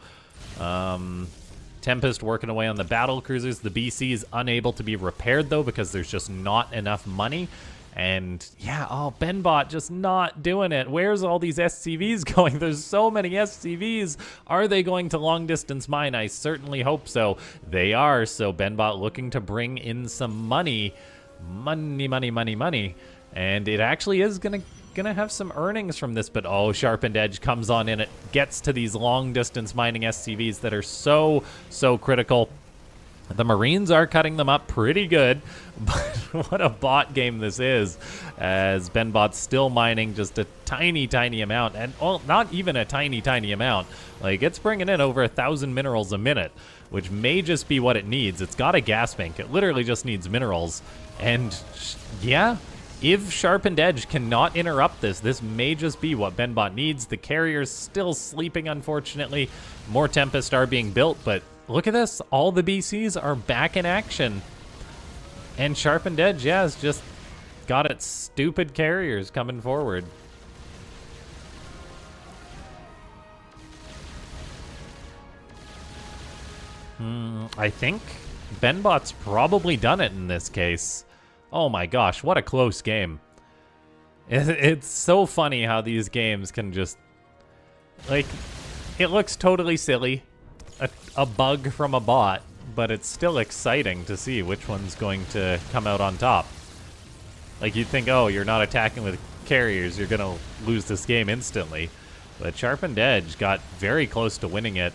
Tempest working away on the battle cruisers. The BC is unable to be repaired, though, because there's just not enough money. And, yeah, oh, Benbot just not doing it. Where's all these SCVs going? There's so many SCVs. Are they going to long-distance mine? I certainly hope so. They are, so Benbot looking to bring in some money. Money. And it actually is gonna have some earnings from this, but oh, Sharpened Edge comes on in. It gets to these long distance mining SCVs that are so critical. The Marines are cutting them up pretty good, but what a bot game this is, as Benbot's still mining just a tiny amount, and well, not even a tiny amount. Like, it's bringing in over 1,000 minerals a minute, which may just be what it needs. It's got a gas bank. It literally just needs minerals, and yeah, if Sharpened Edge cannot interrupt this may just be what Benbot needs. The carrier's still sleeping, unfortunately. More Tempest are being built, but look at this. All the BCs are back in action. And Sharpened Edge, yeah, has just got its stupid carriers coming forward. I think Benbot's probably done it in this case. Oh my gosh, what a close game. It's so funny how these games can just... Like, it looks totally silly. A bug from a bot, but it's still exciting to see which one's going to come out on top. Like, you'd think, oh, you're not attacking with carriers, you're going to lose this game instantly. But Sharpened Edge got very close to winning it.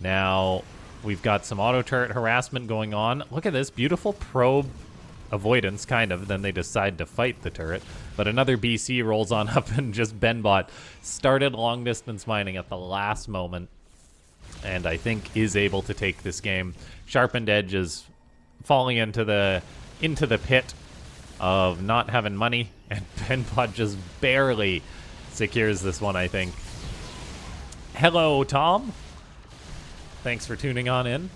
Now, we've got some auto turret harassment going on. Look at this beautiful probe avoidance, kind of. Then they decide to fight the turret. But another BC rolls on up, and just Benbot started long distance mining at the last moment, and I think is able to take this game. Sharpened Edge is falling into the pit of not having money, and Benbot just barely secures this one, I think. Hello, Tom. Thanks for tuning on in.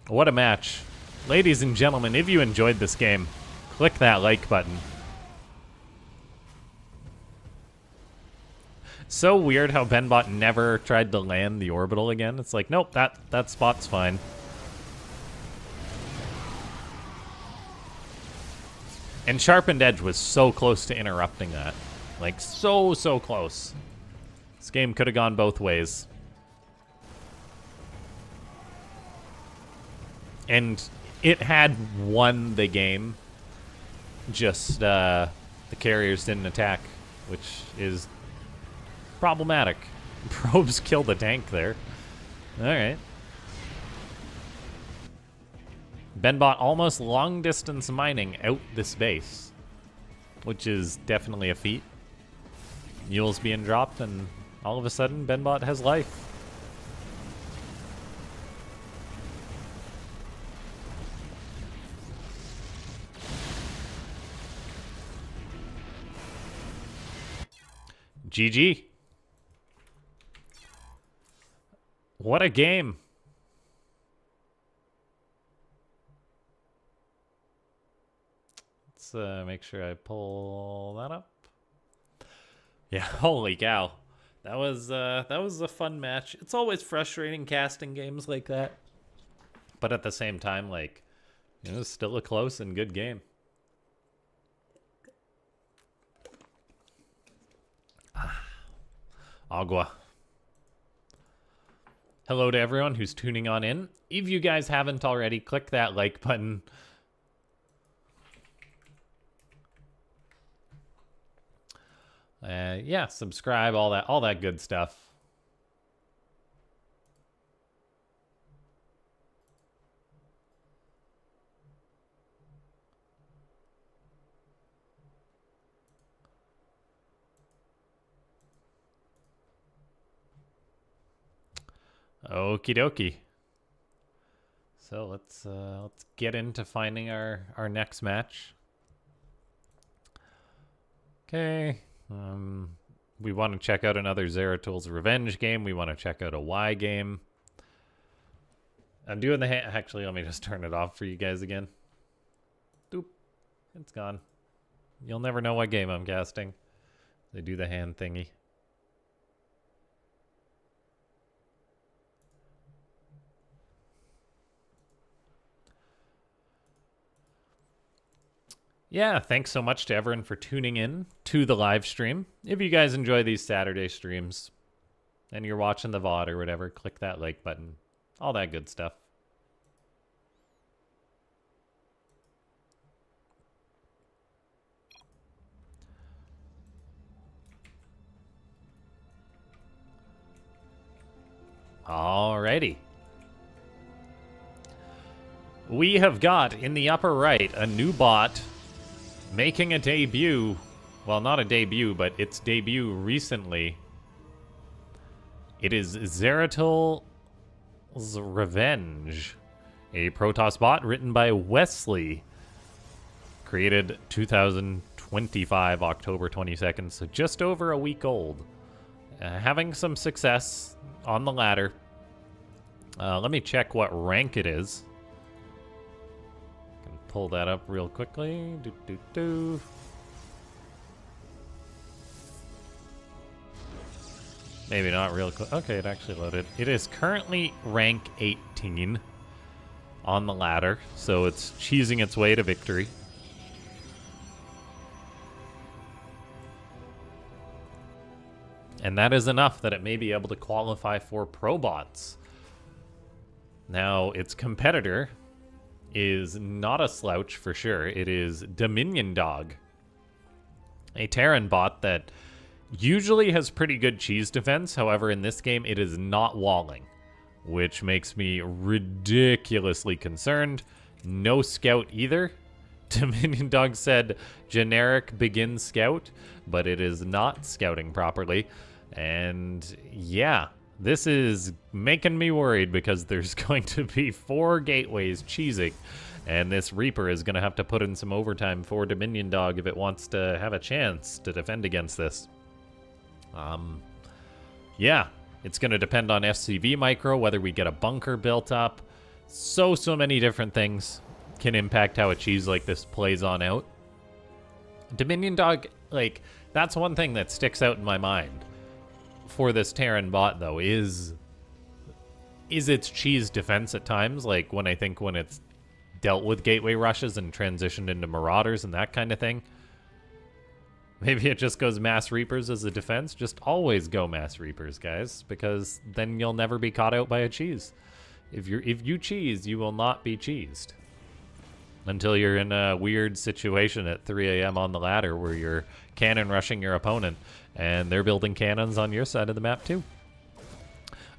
What a match. Ladies and gentlemen, if you enjoyed this game, click that like button. So weird how Benbot never tried to land the orbital again. It's like, nope, that spot's fine. And Sharpened Edge was so close to interrupting that. Like, so close. This game could have gone both ways. And it had won the game, just the carriers didn't attack, which is problematic. Probes kill the tank there. Alright. Benbot almost long distance mining out this base, which is definitely a feat. Mule's being dropped, and all of a sudden, Benbot has life. GG. What a game. Let's make sure I pull that up. Yeah, holy cow. That was a fun match. It's always frustrating casting games like that. But at the same time, like, you know, it's still a close and good game. Agua. Hello to everyone who's tuning on in. If you guys haven't already, click that like button. Yeah, subscribe, all that good stuff. Okie dokie. So let's get into finding our next match. Okay. We want to check out another Zeratul Revenge game. We want to check out a Y game. I'm doing the hand. Actually, let me just turn it off for you guys again. Doop. It's gone. You'll never know what game I'm casting. They do the hand thingy. Yeah, thanks so much to everyone for tuning in to the live stream. If you guys enjoy these Saturday streams and you're watching the VOD or whatever, click that like button. All that good stuff. Alrighty. We have got in the upper right a new bot making a debut. Well, not a debut, but its debut recently. It is Zeratul's Revenge, a Protoss bot written by Wesley. Created 2025, October 22nd, so just over a week old. Having some success on the ladder. Let me check what rank it is. Pull that up real quickly. Maybe not real quick. Okay, it actually loaded. It is currently rank 18 on the ladder, so it's cheesing its way to victory. And that is enough that it may be able to qualify for Pro Bots. Now, its competitor is not a slouch for sure. It is Dominion Dog, a Terran bot that usually has pretty good cheese defense. However, in this game, it is not walling, which makes me ridiculously concerned. No scout either. Dominion Dog said generic begin scout, but it is not scouting properly. And yeah, this is making me worried because there's going to be 4 gateways cheesing, and this Reaper is going to have to put in some overtime for Dominion Dog if it wants to have a chance to defend against this. Yeah, it's going to depend on FCV micro, whether we get a bunker built up. So many different things can impact how a cheese like this plays on out. Dominion Dog, like, that's one thing that sticks out in my mind for this Terran bot, though, is its cheese defense at times. Like, when it's dealt with gateway rushes and transitioned into Marauders and that kind of thing. Maybe it just goes Mass Reapers as a defense. Just always go Mass Reapers, guys, because then you'll never be caught out by a cheese. If you cheese, you will not be cheesed. Until you're in a weird situation at 3 a.m. on the ladder where you're cannon rushing your opponent and they're building cannons on your side of the map too.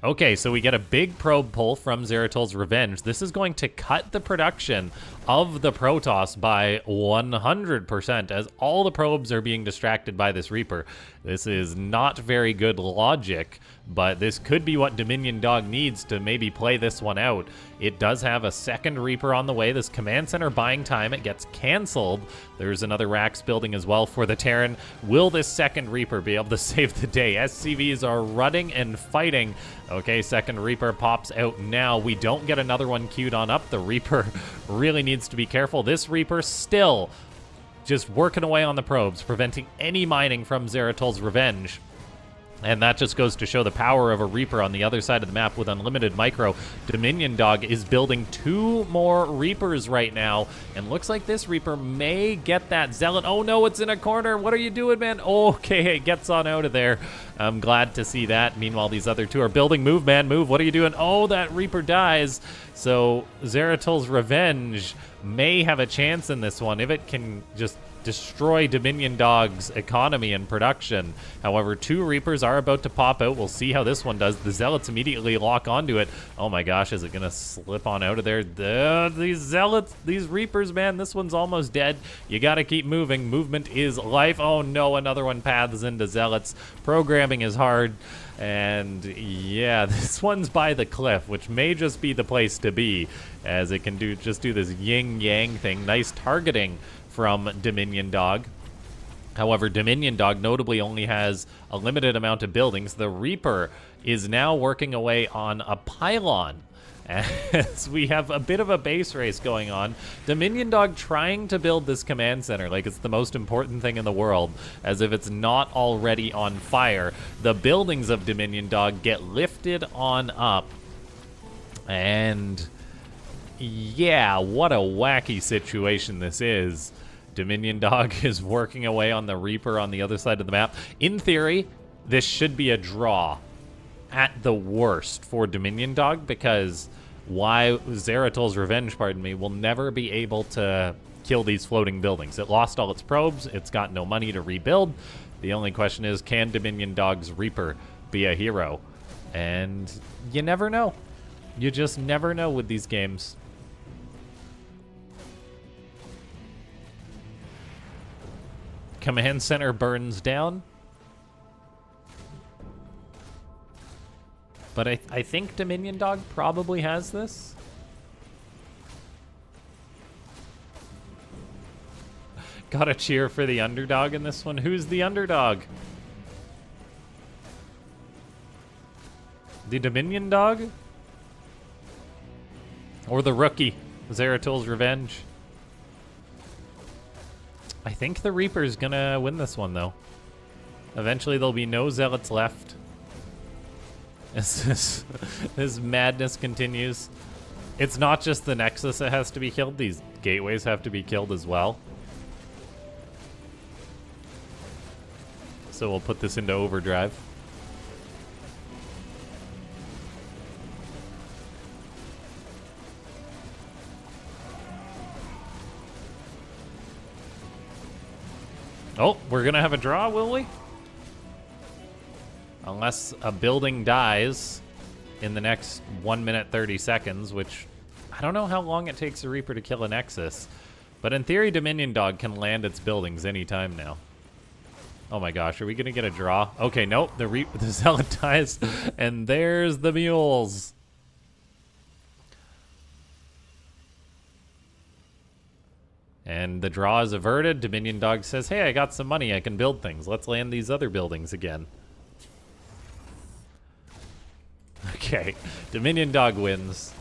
Okay, so we get a big probe pull from Zeratul's Revenge. This is going to cut the production of the Protoss by 100% as all the probes are being distracted by this Reaper. This is not very good logic, but this could be what Dominion Dog needs to maybe play this one out. It does have a second Reaper on the way. This command center buying time, it gets canceled. There's another Rax building as well for the Terran. Will this second Reaper be able to save the day? SCVs are running and fighting. Okay, second Reaper pops out now. We don't get another one queued on up. The Reaper really needs to be careful. This Reaper still just working away on the probes, preventing any mining from Zeratol's Revenge. And that just goes to show the power of a Reaper on the other side of the map with unlimited micro. Dominion Dog is building 2 more Reapers right now, and looks like this Reaper may get that Zealot. Oh no, it's in a corner. What are you doing, man? Okay, it gets on out of there. I'm glad to see that. Meanwhile, these other 2 are building. Move, man, move. What are you doing? Oh, that Reaper dies. So Zeratol's Revenge may have a chance in this one if it can just destroy Dominion Dog's economy and production. However, 2 Reapers are about to pop out. We'll see how this one does. The Zealots immediately lock onto it. Oh my gosh, is it gonna slip on out of there? These Zealots, these Reapers, man, this one's almost dead. You gotta keep moving. Movement is life. Oh no, another one paths into Zealots. Programming is hard. And yeah, this one's by the cliff, which may just be the place to be, as it can do this yin-yang thing. Nice targeting from Dominion Dog. However, Dominion Dog notably only has a limited amount of buildings. The Reaper is now working away on a pylon, as we have a bit of a base race going on. Dominion Dog trying to build this command center like it's the most important thing in the world, as if it's not already on fire. The buildings of Dominion Dog get lifted on up, and yeah, what a wacky situation this is. Dominion Dog is working away on the Reaper on the other side of the map. In theory, this should be a draw at the worst for Dominion Dog, because Zeratol's Revenge, pardon me, will never be able to kill these floating buildings. It lost all its probes. It's got no money to rebuild. The only question is, can Dominion Dog's Reaper be a hero? And you never know. You just never know with these games. Command center burns down. But I think Dominion Dog probably has this. Gotta cheer for the underdog in this one. Who's the underdog? The Dominion Dog? Or the rookie, Zeratol's Revenge? I think the Reaper's gonna win this one, though. Eventually, there'll be no Zealots left. As this madness continues. It's not just the Nexus that has to be killed. These gateways have to be killed as well. So we'll put this into overdrive. Oh, we're gonna have a draw, will we? Unless a building dies in the next 1 minute 30 seconds, which I don't know how long it takes a Reaper to kill a Nexus. But in theory, Dominion Dog can land its buildings anytime now. Oh my gosh, are we gonna get a draw? Okay, nope, the Zealot dies, and there's the mules. And the draw is averted. Dominion Dog says, hey, I got some money, I can build things. Let's land these other buildings again. Okay, Dominion Dog wins.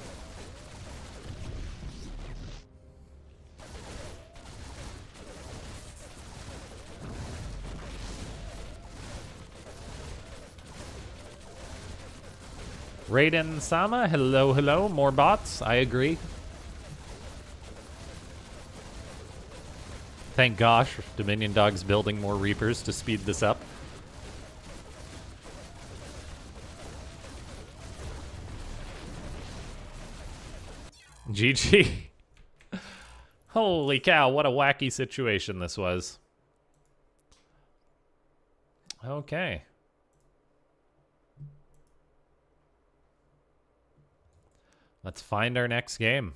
Raiden Sama, hello, hello. More bots, I agree. Thank gosh, Dominion Dog's building more Reapers to speed this up. GG. Holy cow, what a wacky situation this was. Okay. Let's find our next game.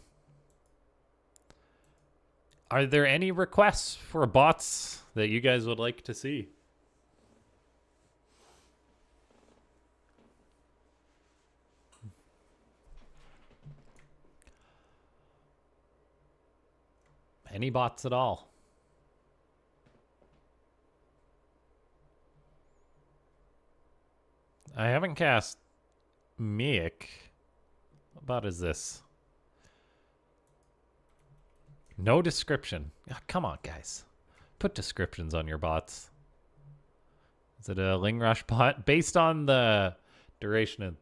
Are there any requests for bots that you guys would like to see? Any bots at all? I haven't cast Miek. What bot is this? No description. Oh, come on, guys. Put descriptions on your bots. Is it a Ling Rush bot? Based on the duration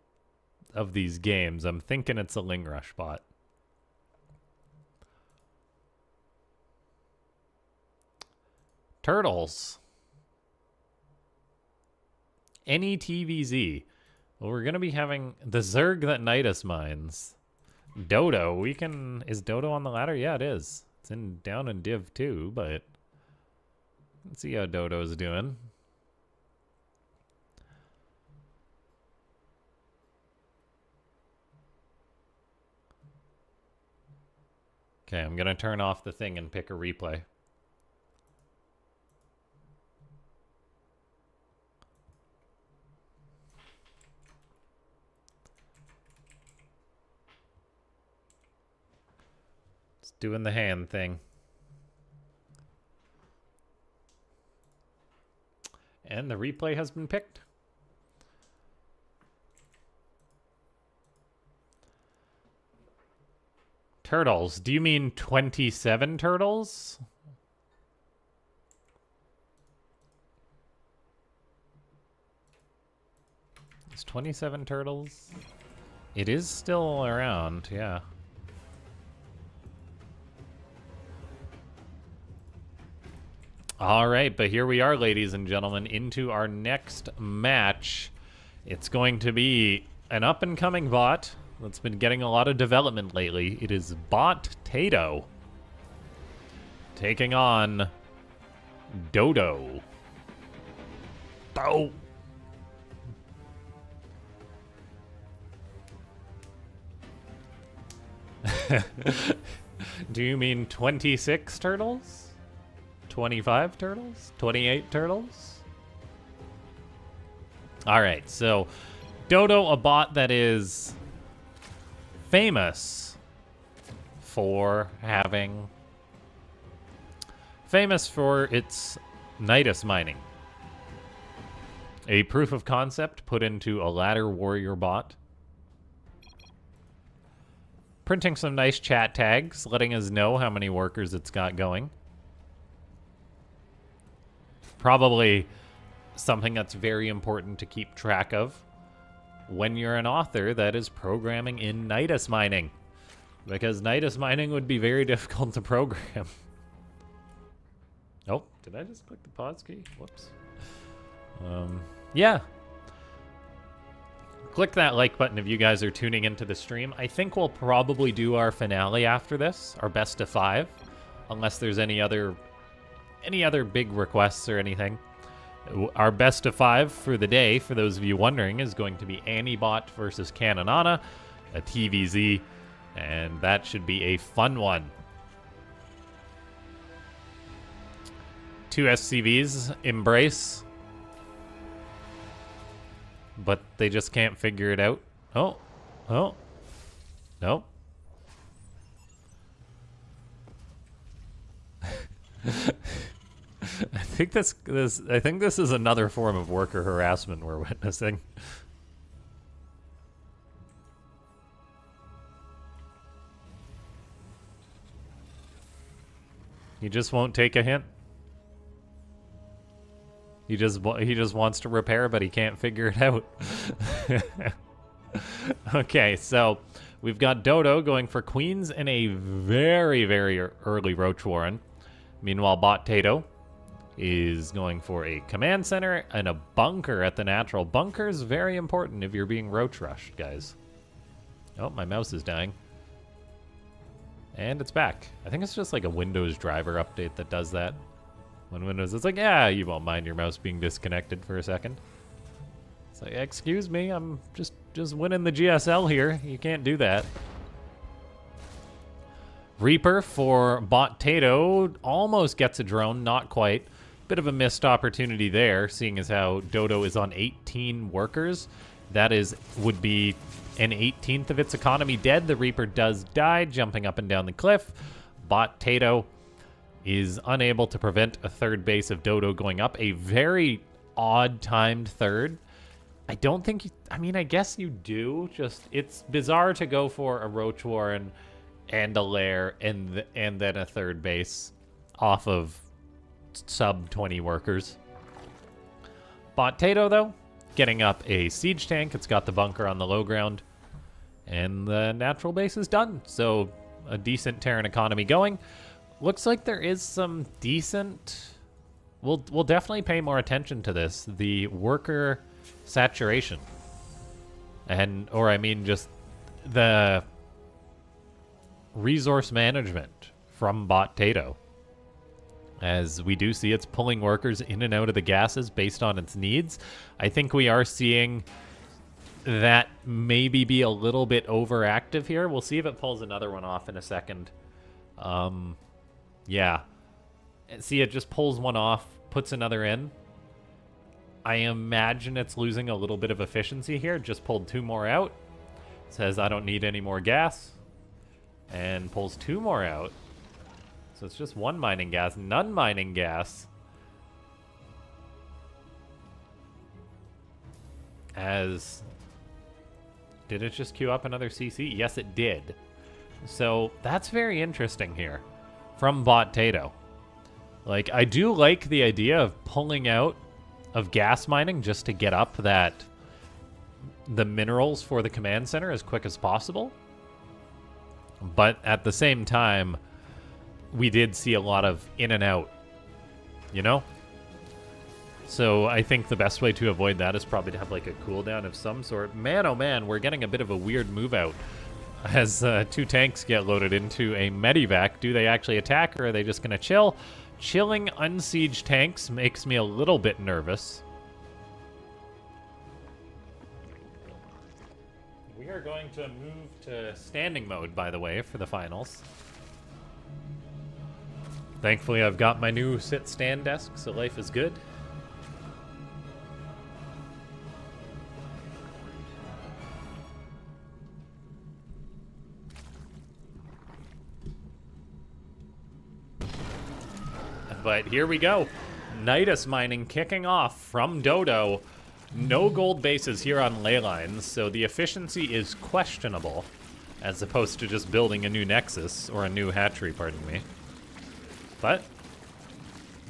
of these games, I'm thinking it's a Ling Rush bot. Turtles. Any TVZ. Well, we're going to be having the Zerg that Nidus mines. Dodo. We can... Is Dodo on the ladder? Yeah, it is. It's down in Div 2, but... Let's see how Dodo's doing. Okay, I'm going to turn off the thing and pick a replay. It's doing the hand thing. And the replay has been picked. Turtles. Do you mean 27 turtles? It's 27 turtles. It is still around, yeah. All right, but here we are, ladies and gentlemen, into our next match. It's going to be an up-and-coming bot that's been getting a lot of development lately. It is Bot Tato taking on Dodo. Oh. Do you mean 26 turtles? 25 turtles? 28 turtles? All right, so Dodo, a bot that is famous for its Nidus mining. A proof of concept put into a ladder warrior bot. Printing some nice chat tags, letting us know how many workers it's got going. Probably something that's very important to keep track of when you're an author that is programming in Nidus mining. Because Nidus mining would be very difficult to program. Oh, did I just click the pause key? Whoops. Yeah. Click that like button if you guys are tuning into the stream. I think we'll probably do our finale after this, our best of 5, unless there's any other big requests or anything. Our best of 5 for the day, for those of you wondering, is going to be ANIbot versus Caninana, a TVZ, and that should be a fun one. 2 SCVs embrace, but they just can't figure it out. Oh, no. I think this is another form of worker harassment we're witnessing. He just won't take a hint. He just wants to repair, but he can't figure it out. Okay, so we've got Dodo going for queens in a very, very early Roach Warren. Meanwhile, Bot Tato is going for a command center and a bunker at the natural. Bunker is very important if you're being roach rushed, guys. Oh, my mouse is dying. And it's back. I think it's just like a Windows driver update that does that. When Windows is like, yeah, you won't mind your mouse being disconnected for a second. It's like, excuse me, I'm just winning the GSL here. You can't do that. Reaper for Bot Tato almost gets a drone, not quite. Bit of a missed opportunity there, seeing as how Dodo is on 18 workers. That would be an 18th of its economy dead. The Reaper does die, jumping up and down the cliff. Bot Tato is unable to prevent a third base of Dodo going up. A very odd timed third. I don't think I mean, I guess you do. Just, it's bizarre to go for a Roach Warren and a Lair and then a third base off of sub 20 workers. Potato, though, getting up a siege tank. It's got the bunker on the low ground. And the natural base is done. So a decent Terran economy going. Looks like there is some decent... We'll definitely pay more attention to this. The worker saturation. Or I mean just the resource management from Potato. As we do see it's pulling workers in and out of the gases based on its needs. I think we are seeing that maybe be a little bit overactive here. We'll see if it pulls another one off in a second. Yeah. See, it just pulls one off, puts another in. I imagine it's losing a little bit of efficiency here. Just pulled 2 more out. Says, I don't need any more gas. And pulls 2 more out. So it's just 1 mining gas, none mining gas. Did it just queue up another CC? Yes, it did. So that's very interesting here from Potato. Like, I do like the idea of pulling out of gas mining just to get up the minerals for the command center as quick as possible. But at the same time, we did see a lot of in and out, you know? So I think the best way to avoid that is probably to have like a cooldown of some sort. Man, oh man, we're getting a bit of a weird move out as 2 tanks get loaded into a medivac. Do they actually attack, or are they just going to chill? Chilling unsieged tanks makes me a little bit nervous. We are going to move to standing mode, by the way, for the finals. Thankfully, I've got my new sit-stand desk, so life is good. But here we go. Nidus mining kicking off from Dodo. No gold bases here on ley lines, so the efficiency is questionable, as opposed to just building a new Nexus, or a new hatchery, pardon me. But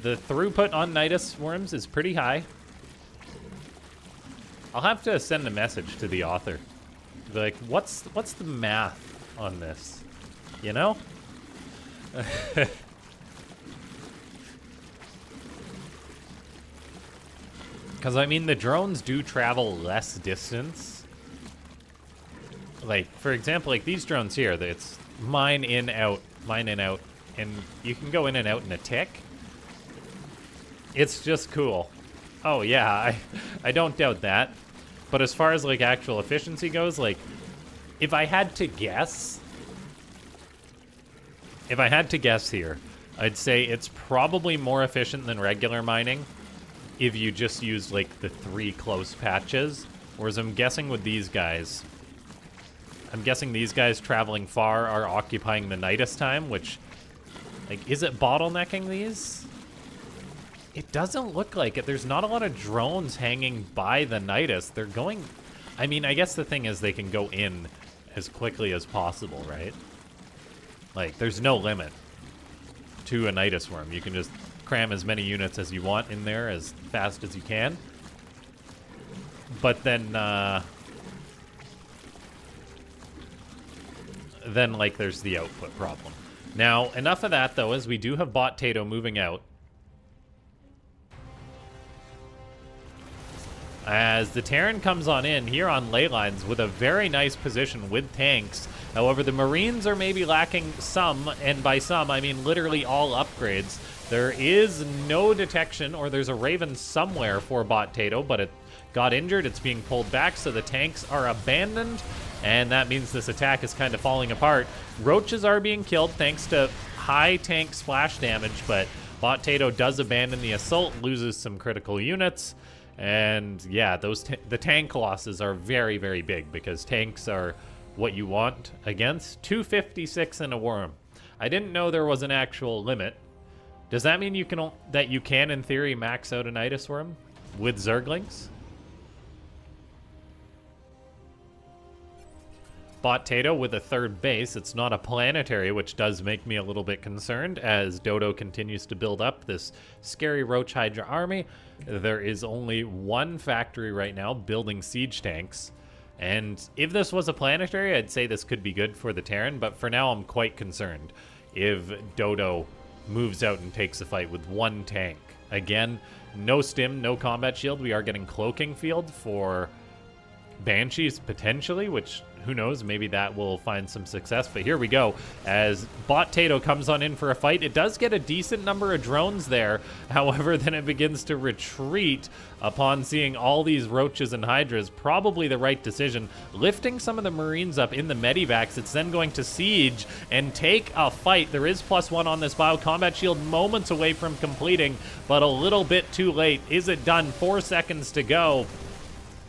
the throughput on Nidus worms is pretty high. I'll have to send a message to the author. Be like, what's the math on this? You know? Because, I mean, the drones do travel less distance. Like, for example, like these drones here, it's mine in, out, and you can go in and out in a tick. It's just cool. Oh, yeah, I don't doubt that. But as far as, like, actual efficiency goes, like, if I had to guess here, I'd say it's probably more efficient than regular mining if you just use, like, the 3 close patches. Whereas I'm guessing with these guys, these guys traveling far are occupying the Nidus time, which, like, is it bottlenecking these? It doesn't look like it. There's not a lot of drones hanging by the Nidus. They're going... I mean, I guess the thing is they can go in as quickly as possible, right? Like, there's no limit to a Nidus worm. You can just cram as many units as you want in there as fast as you can. But then, like, there's the output problem. Now, enough of that, though, as we do have Potato moving out. As the Terran comes on in here on ley lines with a very nice position with tanks. However, the Marines are maybe lacking some, and by some, I mean literally all upgrades. There is no detection, or there's a Raven somewhere for Potato, but it got injured. It's being pulled back, so the tanks are abandoned, and that means this attack is kind of falling apart. Roaches are being killed thanks to high tank splash damage, but Potato does abandon the assault, loses some critical units. And yeah, the tank losses are very, very big, because tanks are what you want against. 256 in a worm. I didn't know there was an actual limit, Does that mean that you can, in theory, max out a Nidus Worm with Zerglings? Bot-tato with a third base. It's not a planetary, which does make me a little bit concerned as Dodo continues to build up this scary Roach Hydra army. There is only one factory right now building siege tanks. And if this was a planetary, I'd say this could be good for the Terran, but for now I'm quite concerned if Dodo moves out and takes a fight with one tank. Again, no stim, no combat shield. We are getting cloaking field for Banshees potentially, which who knows, maybe that will find some success. But here we go as Bot-tato comes on in for a fight. It does get a decent number of drones there. However, then it begins to retreat upon seeing all these roaches and hydras. Probably the right decision, lifting some of the Marines up in the medivacs. It's then going to siege and take a fight. There is +1 on this bio combat shield, moments away from completing, but a little bit too late. Is it done? 4 seconds to go.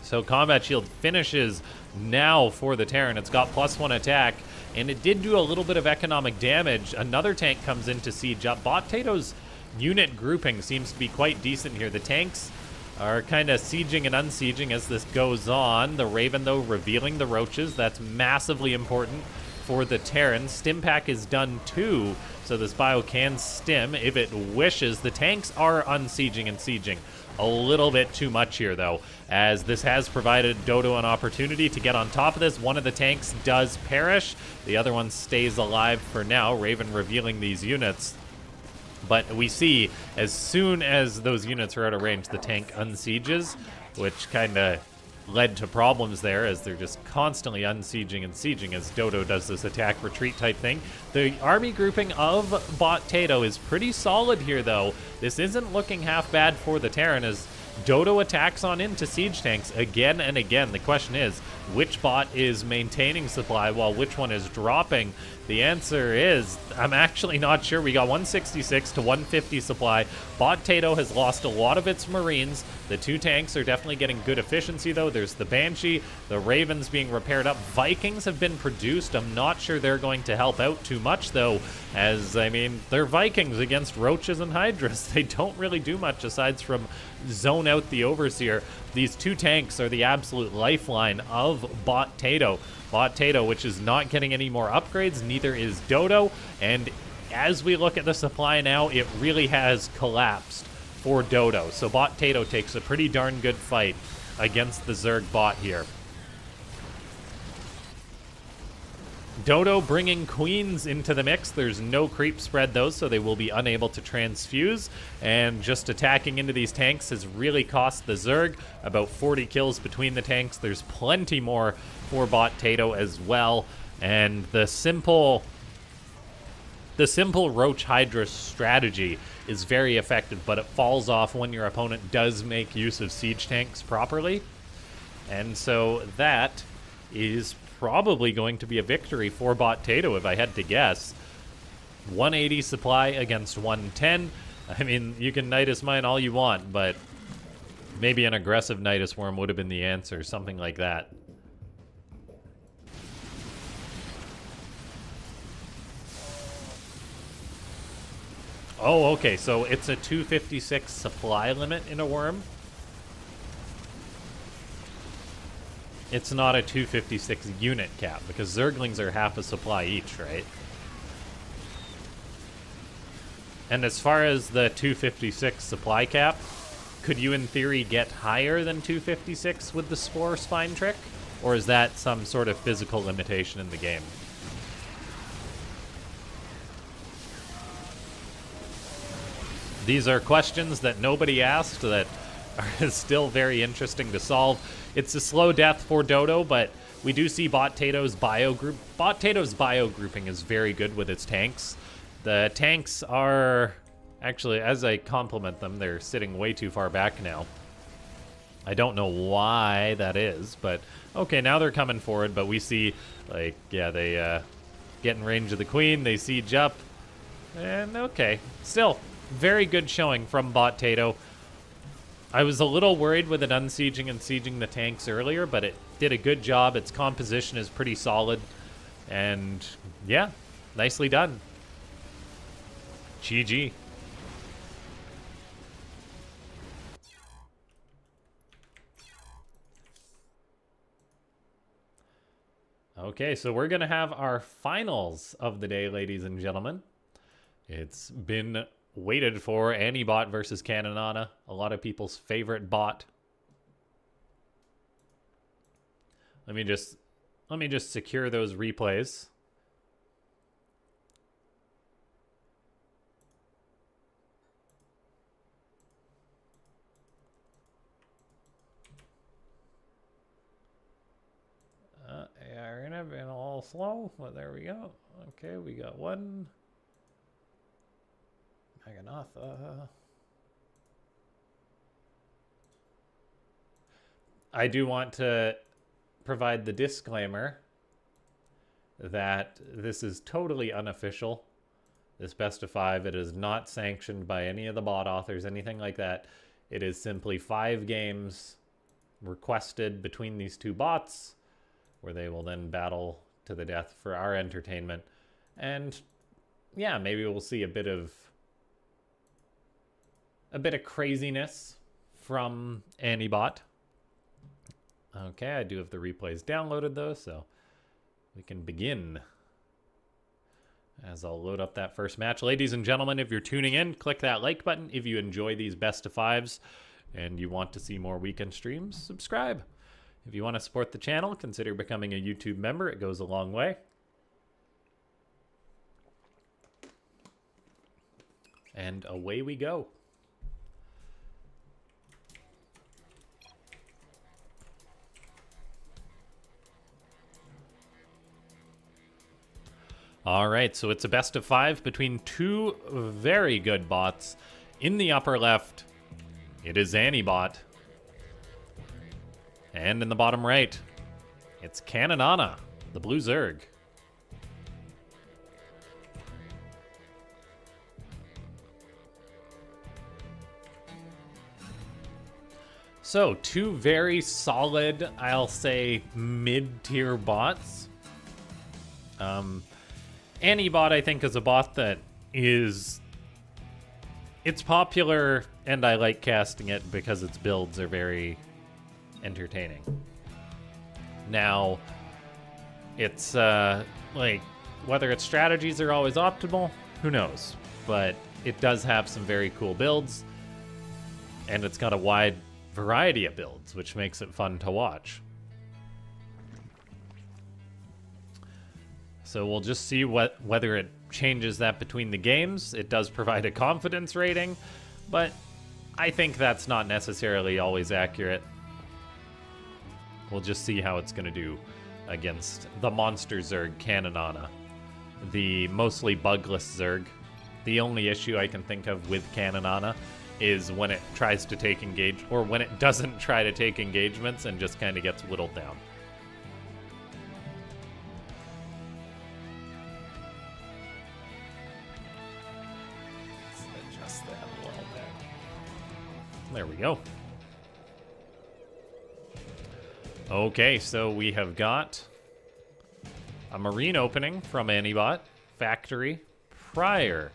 So combat shield finishes now for the Terran. It's got +1 attack, and it did do a little bit of economic damage. Another tank comes in to siege up. Bot-tato's unit grouping seems to be quite decent here. The tanks are kind of sieging and unsieging as this goes on. The Raven, though, revealing the roaches. That's massively important for the Terran. Stim pack is done too, so this bio can stim if it wishes. The tanks are unsieging and sieging. A little bit too much here, though, as this has provided Dodo an opportunity to get on top of this. One of the tanks does perish. The other one stays alive for now. Raven revealing these units. But we see as soon as those units are out of range, the tank unsieges, which kind of led to problems there as they're just constantly unsieging and sieging as Dodo does this attack retreat type thing. The army grouping of Bot-tato is pretty solid here, though. This isn't looking half bad for the Terran as Dodo attacks on into siege tanks again and again. The question is, which bot is maintaining supply while which one is dropping? The answer is, I'm actually not sure. We got 166 to 150 supply. Bot-tato has lost a lot of its Marines. The two tanks are definitely getting good efficiency, though. There's the Banshee, the Ravens being repaired up. Vikings have been produced. I'm not sure they're going to help out too much, though, as, I mean, they're Vikings against roaches and hydras. They don't really do much aside from zone out the Overseer. These two tanks are the absolute lifeline of Bot-tato. Bot-tato, which is not getting any more upgrades, neither is Dodo, and as we look at the supply now, it really has collapsed for Dodo. So Bot-tato takes a pretty darn good fight against the Zerg bot here. Dodo bringing queens into the mix. There's no creep spread, though, so they will be unable to transfuse. And just attacking into these tanks has really cost the Zerg about 40 kills between the tanks. There's plenty more for Bot-tato as well. And the simple Roach Hydra strategy is very effective, but it falls off when your opponent does make use of siege tanks properly. And so that is probably going to be a victory for Bot-tato if I had to guess. 180 supply against 110. I mean, you can Nidus mine all you want, but maybe an aggressive Nidus Worm would have been the answer, something like that. Oh, okay, so it's a 256 supply limit in a worm. It's not a 256 unit cap, because Zerglings are half a supply each, right? And as far as the 256 supply cap, could you in theory get higher than 256 with the Spore Spine trick? Or is that some sort of physical limitation in the game? These are questions that nobody asked that are still very interesting to solve. It's a slow death for Dodo, but we do see Bot-tato's bio group. Bot-tato's bio grouping is very good with its tanks. The tanks are, actually, as I compliment them, they're sitting way too far back now. I don't know why that is, but okay, now they're coming forward, but we see, like, yeah, they get in range of the Queen, they siege up, and okay. Still, very good showing from Bot-tato. I was a little worried with it unsieging and sieging the tanks earlier, but it did a good job. Its composition is pretty solid. And yeah, nicely done. GG. Okay, so we're going to have our finals of the day, ladies and gentlemen. It's been waited for. ANIbot versus Caninana, a lot of people's favorite bot. Let me just secure those replays. I've been a little slow, but there we go. Okay, we got one. Maganatha. I do want to provide the disclaimer that this is totally unofficial. This best of 5, it is not sanctioned by any of the bot authors, anything like that. It is simply 5 games requested between these two bots, where they will then battle to the death for our entertainment. And yeah, maybe we'll see a bit of craziness from ANIbot. Okay, I do have the replays downloaded though, so we can begin. As I'll load up that first match. Ladies and gentlemen, if you're tuning in, click that like button. If you enjoy these best of 5s and you want to see more weekend streams, subscribe. If you want to support the channel, consider becoming a YouTube member. It goes a long way. And away we go. All right, so it's a best of 5 between two very good bots. In the upper left, it is ANIbot. And in the bottom right, it's Caninana, the blue Zerg. So, two very solid, I'll say, mid-tier bots. ANIbot, I think, is a bot that it's popular, and I like casting it because its builds are very entertaining. Now, it's like, whether its strategies are always optimal, who knows? But it does have some very cool builds, and it's got a wide variety of builds, which makes it fun to watch. So we'll just see whether it changes that between the games. It does provide a confidence rating, but I think that's not necessarily always accurate. We'll just see how it's going to do against the monster Zerg, Caninana. The mostly bugless Zerg. The only issue I can think of with Caninana is when it tries to take or when it doesn't try to take engagements and just kind of gets whittled down. Let's adjust that a little bit. There we go. Okay, so we have got a marine opening from ANIbot factory prior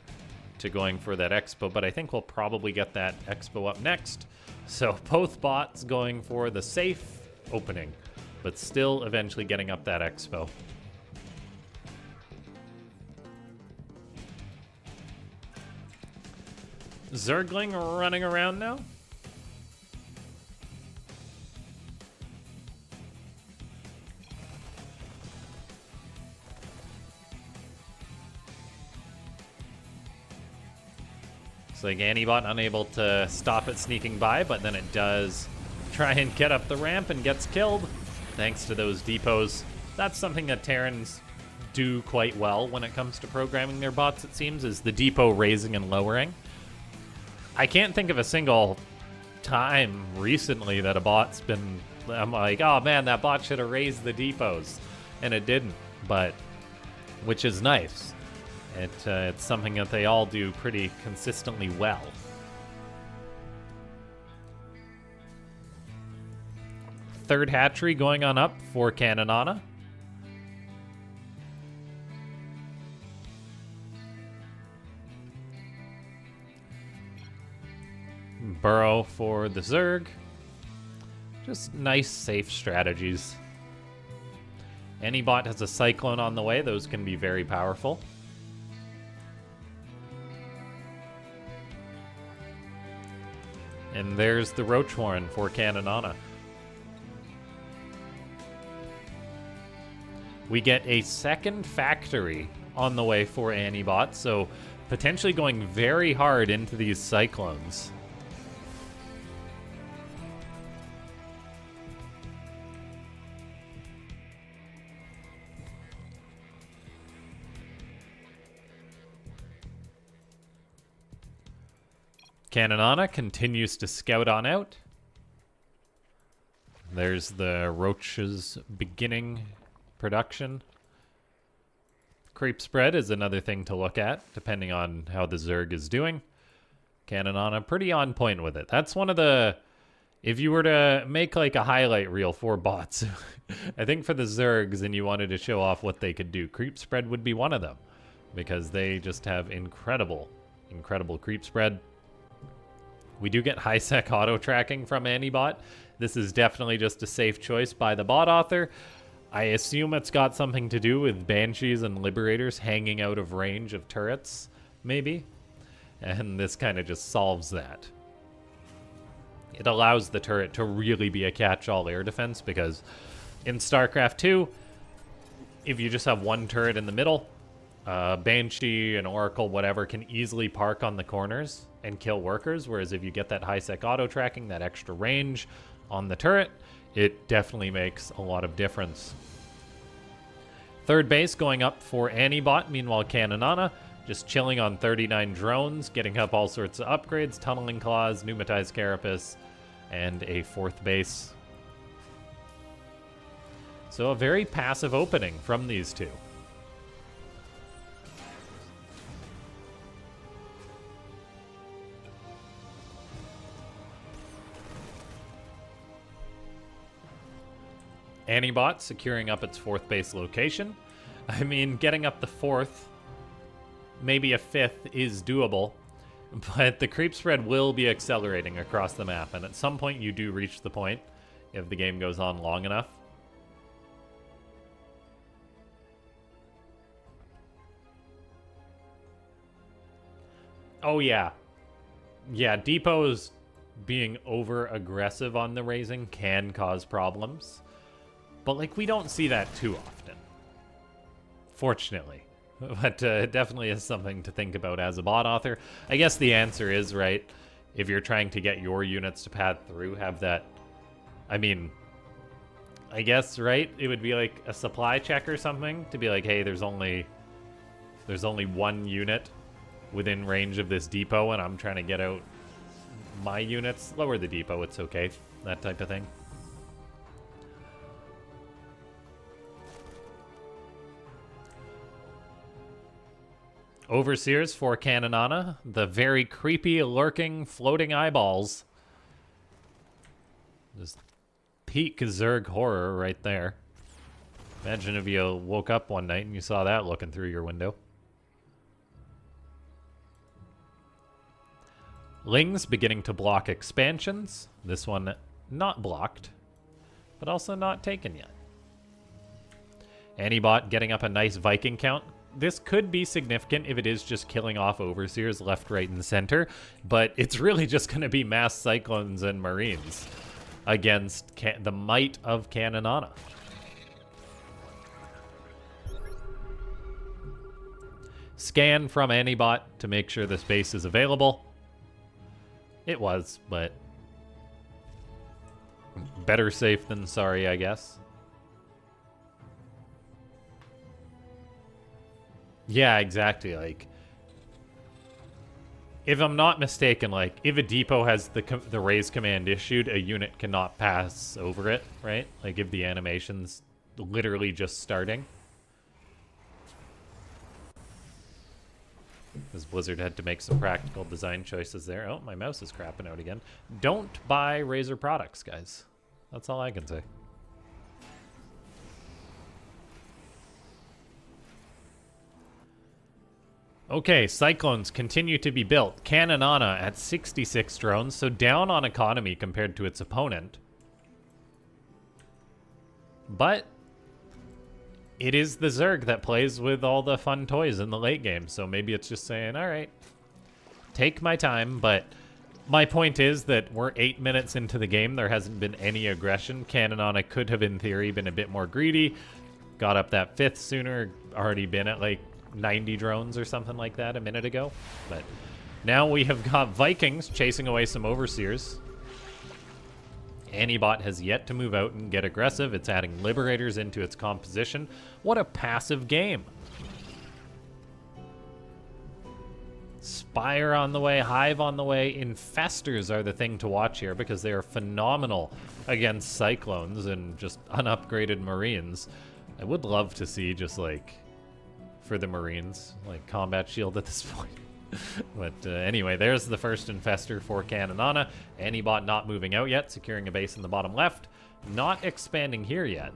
to going for that expo, but I think we'll probably get that expo up next. So both bots going for the safe opening, but still eventually getting up that expo. Zergling running around now. Looks like ANIbot unable to stop it sneaking by, but then it does try and get up the ramp and gets killed thanks to those depots. That's something that Terrans do quite well when it comes to programming their bots, it seems, is the depot raising and lowering. I can't think of a single time recently that a bot's been, I'm like, oh man, that bot should have raised the depots, and it didn't, but, which is nice. It's something that they all do pretty consistently well. Third hatchery going on up for Caninana. Burrow for the Zerg. Just nice, safe strategies. ANIbot has a Cyclone on the way. Those can be very powerful. And there's the Roach Warren for Caninana. We get a second factory on the way for ANIbot, so potentially going very hard into these Cyclones. Caninana continues to scout on out. There's the Roaches beginning production. Creep spread is another thing to look at, depending on how the Zerg is doing. Caninana pretty on point with it. That's one of the... If you were to make like a highlight reel for bots, I think for the Zergs and you wanted to show off what they could do, creep spread would be one of them. Because they just have incredible creep spread. We do get high-sec auto-tracking from ANIbot. This is definitely just a safe choice by the bot author. I assume it's got something to do with Banshees and Liberators hanging out of range of turrets, maybe. And this kind of just solves that. It allows the turret to really be a catch-all air defense, because in StarCraft 2, if you just have one turret in the middle, Banshee, an Oracle, whatever, can easily park on the corners and kill workers, whereas if you get that high-sec auto-tracking, that extra range on the turret, it definitely makes a lot of difference. Third base going up for ANIbot, meanwhile Caninana just chilling on 39 drones, getting up all sorts of upgrades, tunneling claws, pneumatized carapace, and a fourth base. So a very passive opening from these two. ANIbot securing up its fourth base location. I mean, getting up the fourth, maybe a fifth, is doable, but the creep spread will be accelerating across the map, and at some point you do reach the point, if the game goes on long enough. Oh yeah. Yeah, depots being over-aggressive on the raising can cause problems. But, like, we don't see that too often. Fortunately. But it definitely is something to think about as a bot author. I guess the answer is, right, if you're trying to get your units to pad through, have that... I mean, I guess, right, it would be like a supply check or something to be like, hey, there's only one unit within range of this depot, and I'm trying to get out my units. Lower the depot, it's okay. That type of thing. Overseers for Caninana, the very creepy, lurking, floating eyeballs. Just peak Zerg horror right there. Imagine if you woke up one night and you saw that looking through your window. Lings beginning to block expansions. This one not blocked, but also not taken yet. ANIbot getting up a nice Viking count. This could be significant if it is just killing off Overseers left, right, and center, but it's really just going to be mass Cyclones and Marines against the might of Caninana. Scan from ANIbot to make sure the space is available. It was, but better safe than sorry, I guess. Yeah, exactly. Like, if I'm not mistaken, like, if a depot has the raise command issued, a unit cannot pass over it, right? Like, if the animation's literally just starting. Because Blizzard had to make some practical design choices there. Oh, my mouse is crapping out again. Don't buy Razer products, guys. That's all I can say. Okay, Cyclones continue to be built. Caninana at 66 drones, so down on economy compared to its opponent. But it is the Zerg that plays with all the fun toys in the late game. So maybe it's just saying, all right, take my time. But my point is that we're 8 minutes into the game. There hasn't been any aggression. Caninana could have, in theory, been a bit more greedy. Got up that 5th sooner. Already been at like 90 drones or something like that a minute ago. But now we have got Vikings chasing away some Overseers. ANIbot has yet to move out and get aggressive. It's adding Liberators into its composition. What a passive game. Spire on the way, Hive on the way. Infestors are the thing to watch here because they are phenomenal against Cyclones and just unupgraded Marines. I would love to see just like, for the Marines, like combat shield at this point. But anyway, there's the first Infestor for Caninana. ANIbot not moving out yet, securing a base in the bottom left. Not expanding here yet.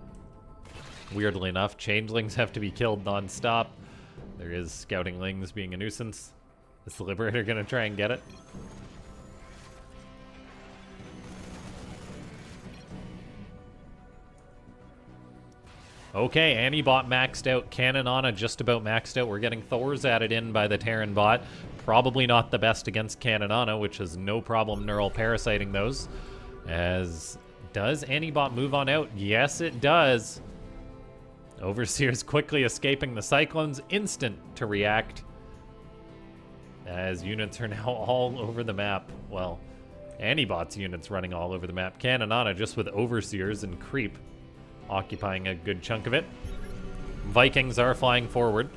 Weirdly enough, Changelings have to be killed non-stop. There is Scouting Lings being a nuisance. Is the Liberator going to try and get it? Okay, ANIbot maxed out. Caninana just about maxed out. We're getting Thors added in by the Terran bot. Probably not the best against Caninana, which has no problem neural parasiting those. Does ANIbot move on out? Yes, it does. Overseer's quickly escaping the Cyclones. Instant to react. As units are now all over the map. Well, ANIbot's units running all over the map. Caninana just with Overseers and Creep occupying a good chunk of it. Vikings are flying forward.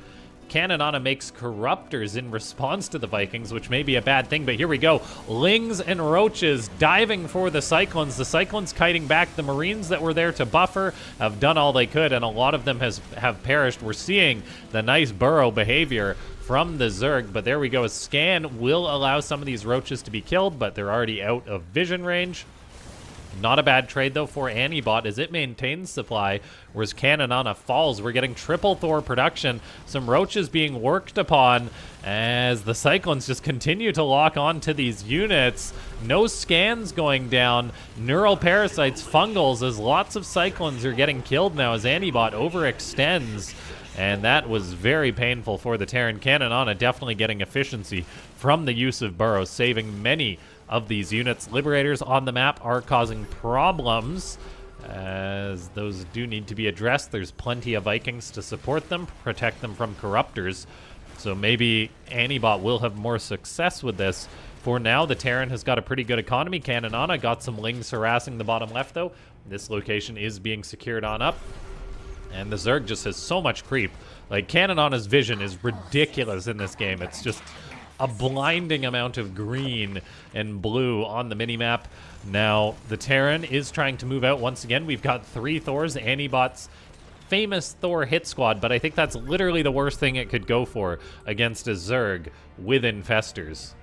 Caninana makes Corruptors in response to the Vikings, which may be a bad thing, but here we go. Lings and Roaches diving for the Cyclones. The Cyclones kiting back. The Marines that were there to buffer have done all they could, and a lot of them have perished. We're seeing the nice burrow behavior from the Zerg, but there we go. A scan will allow some of these Roaches to be killed, but they're already out of vision range. Not a bad trade, though, for ANIbot as it maintains supply, whereas Caninana falls. We're getting triple Thor production. Some Roaches being worked upon as the Cyclones just continue to lock on to these units. No scans going down. Neural Parasites, Fungals, as lots of Cyclones are getting killed now as ANIbot overextends. And that was very painful for the Terran. Caninana definitely getting efficiency from the use of burrows, saving many of these units. Liberators on the map are causing problems, as those do need to be addressed. There's plenty of Vikings to support them, protect them from Corruptors. So maybe ANIbot will have more success with this. For now, the Terran has got a pretty good economy. Caninana got some Lings harassing the bottom left, though. This location is being secured on up. And the Zerg just has so much creep. Like, Caninana's vision is ridiculous in this game. It's just a blinding amount of green and blue on the minimap. Now, the Terran is trying to move out once again. We've got 3 Thors. ANIbot's famous Thor hit squad, but I think that's literally the worst thing it could go for against a Zerg with Infestors.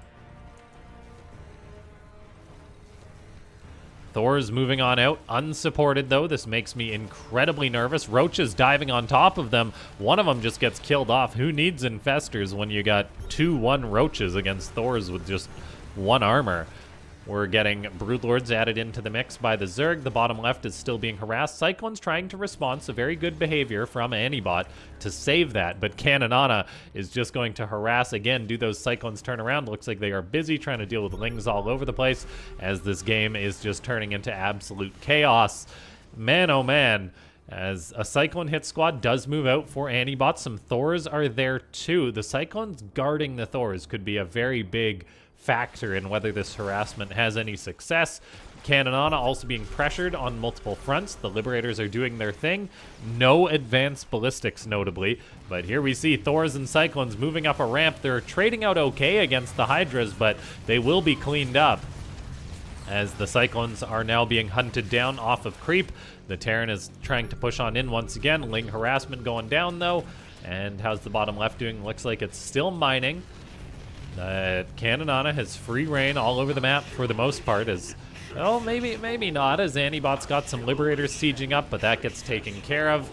Thor's moving on out, unsupported though. This makes me incredibly nervous. Roaches diving on top of them. One of them just gets killed off. Who needs Infestors when you got 2-1 Roaches against Thors with just 1 armor? We're getting Broodlords added into the mix by the Zerg. The bottom left is still being harassed. Cyclone's trying to respond, so very good behavior from ANIbot to save that. But Caninana is just going to harass again. Do those Cyclones turn around? Looks like they are busy trying to deal with Lings all over the place as this game is just turning into absolute chaos. Man, oh man. As a Cyclone hit squad does move out for ANIbot. Some Thors are there too. The Cyclones guarding the Thors could be a very big factor in whether this harassment has any success. Caninana also being pressured on multiple fronts. The Liberators are doing their thing. No advanced ballistics, notably. But here we see Thors and Cyclones moving up a ramp. They're trading out okay against the Hydras, but they will be cleaned up as the Cyclones are now being hunted down off of creep. The Terran is trying to push on in once again. Ling harassment going down, though. And how's the bottom left doing? Looks like it's still mining. Caninana has free reign all over the map for the most part. As well, maybe not, as ANIbot's got some Liberators sieging up, but that gets taken care of.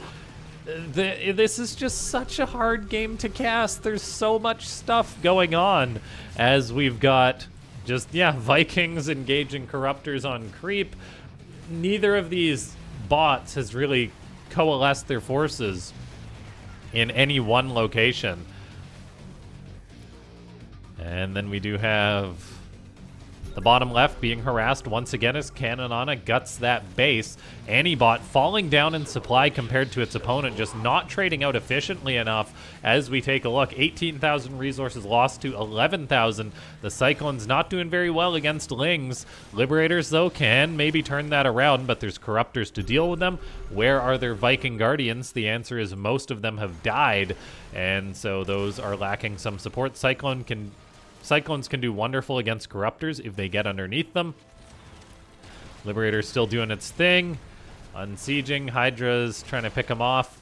This is just such a hard game to cast. There's so much stuff going on, as we've got just, yeah, Vikings engaging Corruptors on creep. Neither of these bots has really coalesced their forces in any one location. And then we do have the bottom left being harassed once again as Caninana guts that base. ANIbot falling down in supply compared to its opponent, just not trading out efficiently enough as we take a look. 18,000 resources lost to 11,000. The Cyclones not doing very well against Lings. Liberators, though, can maybe turn that around, but there's Corruptors to deal with them. Where are their Viking Guardians? The answer is most of them have died, and so those are lacking some support. Cyclones can do wonderful against Corruptors if they get underneath them. Liberator's still doing its thing. Unsieging. Hydra's trying to pick them off.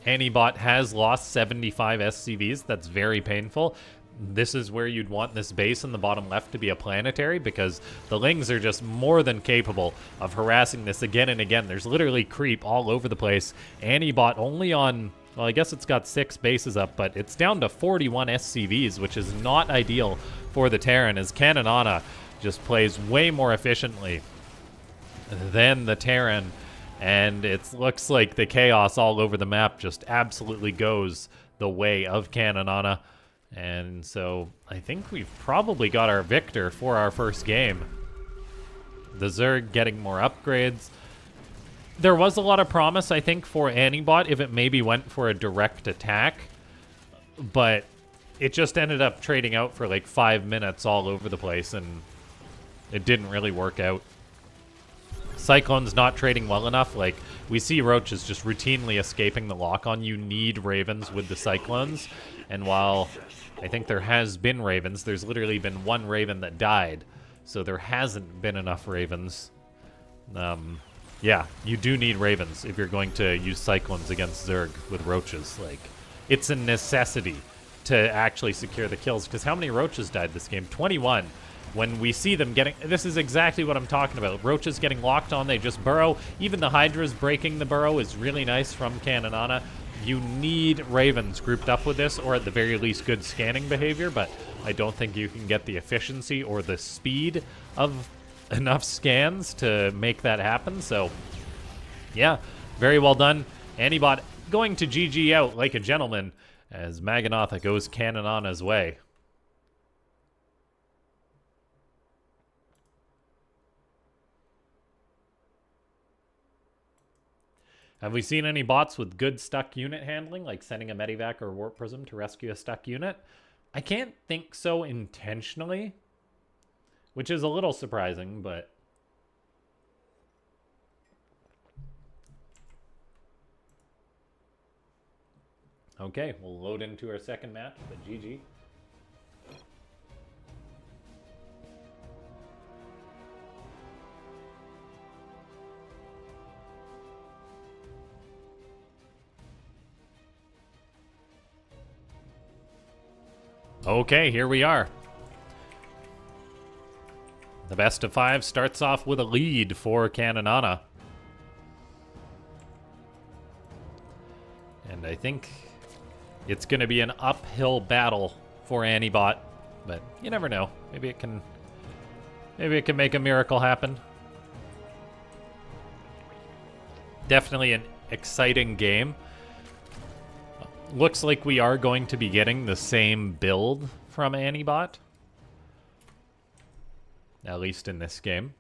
ANIbot has lost 75 SCVs. That's very painful. This is where you'd want this base in the bottom left to be a planetary, because the Lings are just more than capable of harassing this again and again. There's literally creep all over the place. ANIbot only on... well, I guess it's got 6 bases up, but it's down to 41 SCVs, which is not ideal for the Terran, as Caninana just plays way more efficiently than the Terran, and it looks like the chaos all over the map just absolutely goes the way of Caninana. And so I think we've probably got our victor for our first game. The Zerg getting more upgrades. There was a lot of promise, I think, for ANIbot if it maybe went for a direct attack, but it just ended up trading out for like 5 minutes all over the place, and it didn't really work out. Cyclone's not trading well enough. Like, we see Roaches just routinely escaping the lock-on. You need Ravens with the Cyclones, and while I think there has been Ravens, there's literally been 1 Raven that died, so there hasn't been enough Ravens. Yeah, you do need Ravens if you're going to use Cyclones against Zerg with Roaches. Like, it's a necessity to actually secure the kills, because how many Roaches died this game? 21. When we see them getting... this is exactly what I'm talking about. Roaches getting locked on, they just burrow. Even the Hydras breaking the burrow is really nice from Caninana. You need Ravens grouped up with this, or at the very least good scanning behavior, but I don't think you can get the efficiency or the speed of enough scans to make that happen. So yeah, very well done. ANIbot going to GG out like a gentleman as Maganatha goes Caninana's way. Have we seen any bots with good stuck unit handling, like sending a Medivac or Warp Prism to rescue a stuck unit? I can't think so intentionally, which is a little surprising, but... okay, we'll load into our second match, but GG. Okay, here we are. The best of 5 starts off with a lead for Caninana. And I think it's going to be an uphill battle for ANIbot, but you never know. Maybe it can make a miracle happen. Definitely an exciting game. Looks like we are going to be getting the same build from ANIbot, at least in this game.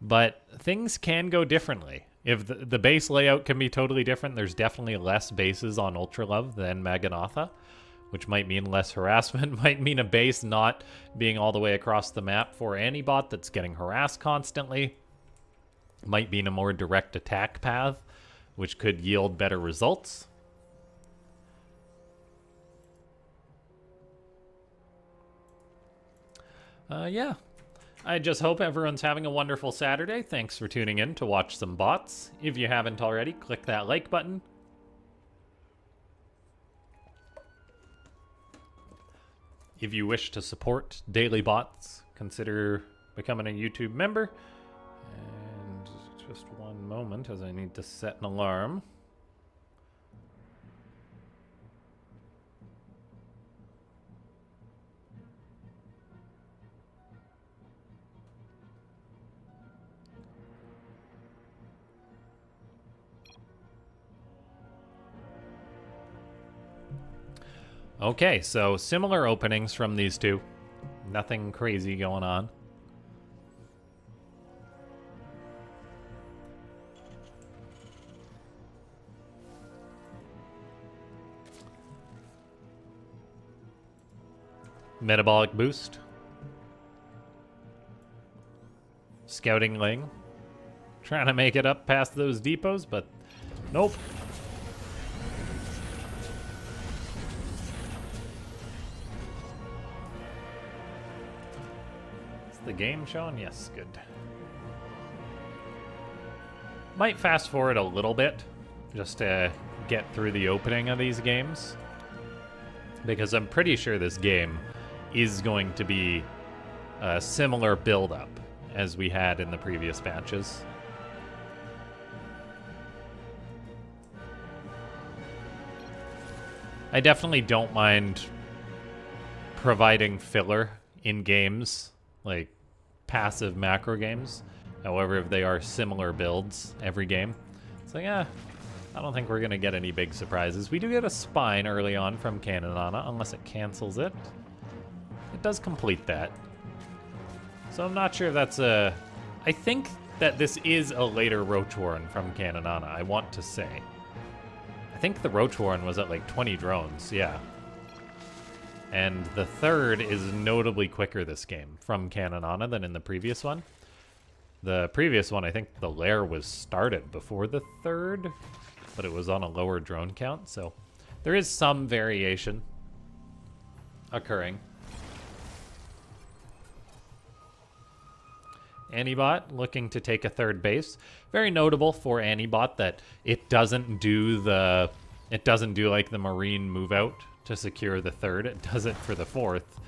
But things can go differently. If the base layout can be totally different, there's definitely less bases on Ultralove than Maganatha, which might mean less harassment, might mean a base not being all the way across the map for ANIbot that's getting harassed constantly. Might mean a more direct attack path, which could yield better results. Yeah. I just hope everyone's having a wonderful Saturday. Thanks for tuning in to watch some bots. If you haven't already, click that like button. If you wish to support daily bots, consider becoming a YouTube member. And just one moment as I need to set an alarm. Okay, so similar openings from these two. Nothing crazy going on. Metabolic boost. Scouting Ling. Trying to make it up past those depots, but nope. Is the game showing? Yes, good. Might fast forward a little bit just to get through the opening of these games, because I'm pretty sure this game is going to be a similar build-up as we had in the previous matches. I definitely don't mind providing filler in games, like passive macro games. However, if they are similar builds every game, it's like, I don't think we're going to get any big surprises. We do get a spine early on from Caninana, unless it cancels it. It does complete that. So I'm not sure if that's a... I think that this is a later Roach Warren from Caninana, I want to say. I think the Roach Warren was at like 20 drones, yeah. And the third is notably quicker this game from Caninana than in the previous one. The previous one, I think the lair was started before the third, but it was on a lower drone count, so there is some variation occurring. ANIbot looking to take a third base. Very notable for ANIbot that it doesn't do like the Marine move out to secure the third. It does it for the fourth,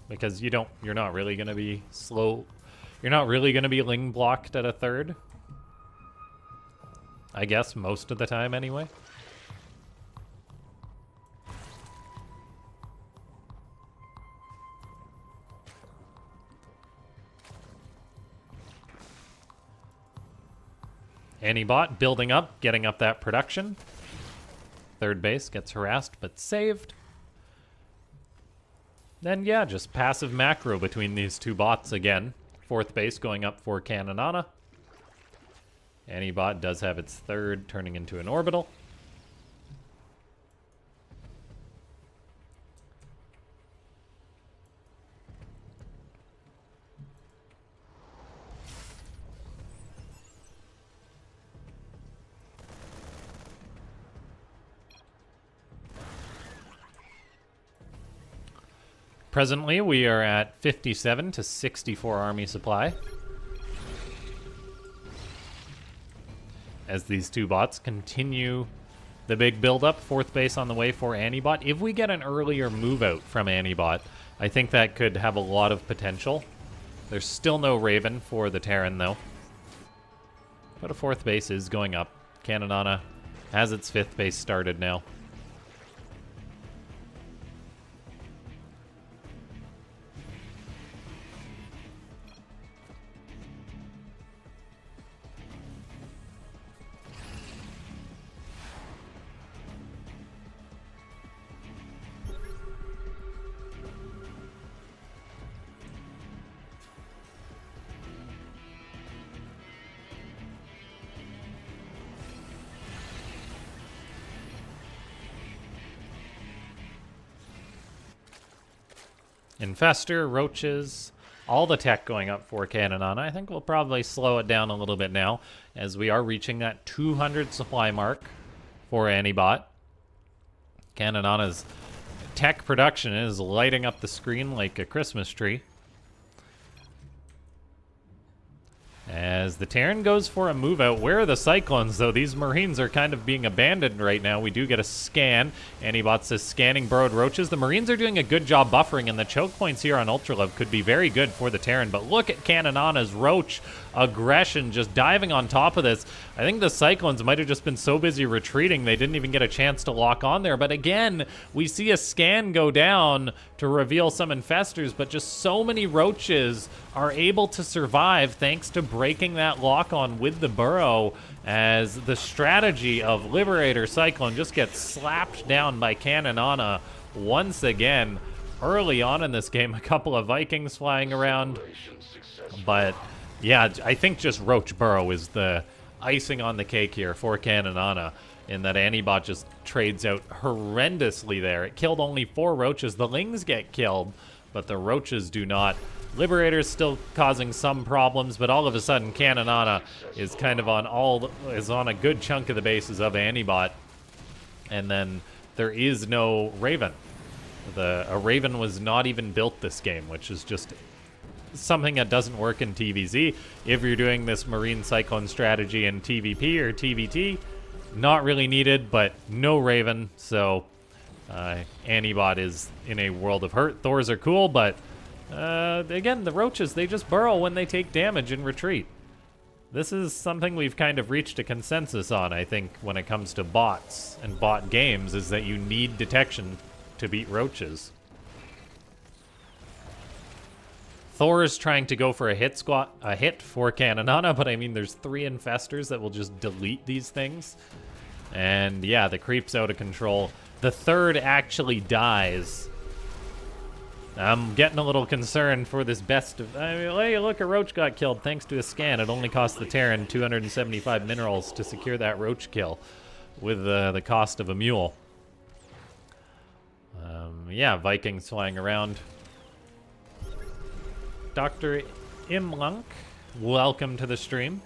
because you're not really going to be slow. You're not really going to be Ling blocked at a third, I guess, most of the time anyway. ANIbot building up, getting up that production. Third base gets harassed, but saved. Then, yeah, just passive macro between these two bots again. Fourth base going up for Caninana. ANIbot does have its third, turning into an orbital. Presently, we are at 57 to 64 army supply, as these two bots continue the big build-up. Fourth base on the way for ANIbot. If we get an earlier move out from ANIbot, I think that could have a lot of potential. There's still no Raven for the Terran, though. But a fourth base is going up. Caninana has its fifth base started now. Infestor, roaches, all the tech going up for Caninana. I think we'll probably slow it down a little bit now, as we are reaching that 200 supply mark for ANIbot. Caninana's tech production is lighting up the screen like a Christmas tree, as the Terran goes for a move out. Where are the Cyclones, though? These Marines are kind of being abandoned right now. We do get a scan. ANIbot says scanning burrowed roaches. The Marines are doing a good job buffering, and the choke points here on Ultralove could be very good for the Terran. But look at Caninana's roach aggression, just diving on top of this. I think the Cyclones might have just been so busy retreating they didn't even get a chance to lock on there. But again, we see a scan go down to reveal some infestors, but just so many roaches are able to survive thanks to breaking that lock on with the burrow as the strategy of Liberator Cyclone just gets slapped down by Caninana once again. Early on in this game, a couple of Vikings flying around, but yeah, I think just Roach Burrow is the icing on the cake here for Caninana, in that ANIbot just trades out horrendously there. It killed only 4 roaches. The Lings get killed, but the roaches do not. Liberator's still causing some problems, but all of a sudden Caninana is kind of on a good chunk of the bases of ANIbot, and then there is no Raven. A Raven was not even built this game, which is just something that doesn't work in TVZ. If you're doing this Marine Cyclone strategy in TVP or TVT, not really needed, but no Raven, so ANIbot is in a world of hurt. Thors are cool, but again, the roaches, they just burrow when they take damage and retreat. This is something we've kind of reached a consensus on, I think, when it comes to bots and bot games, is that you need detection to beat roaches. Thor is trying to go for a hit for Caninana, but I mean, there's 3 infestors that will just delete these things. And yeah, the creep's out of control. The 3rd actually dies. I'm getting a little concerned for this best of... I mean, hey, look, a roach got killed thanks to a scan. It only cost the Terran 275 minerals to secure that roach kill with the cost of a mule. Yeah, Vikings flying around. Dr. Imlunk, welcome to the stream.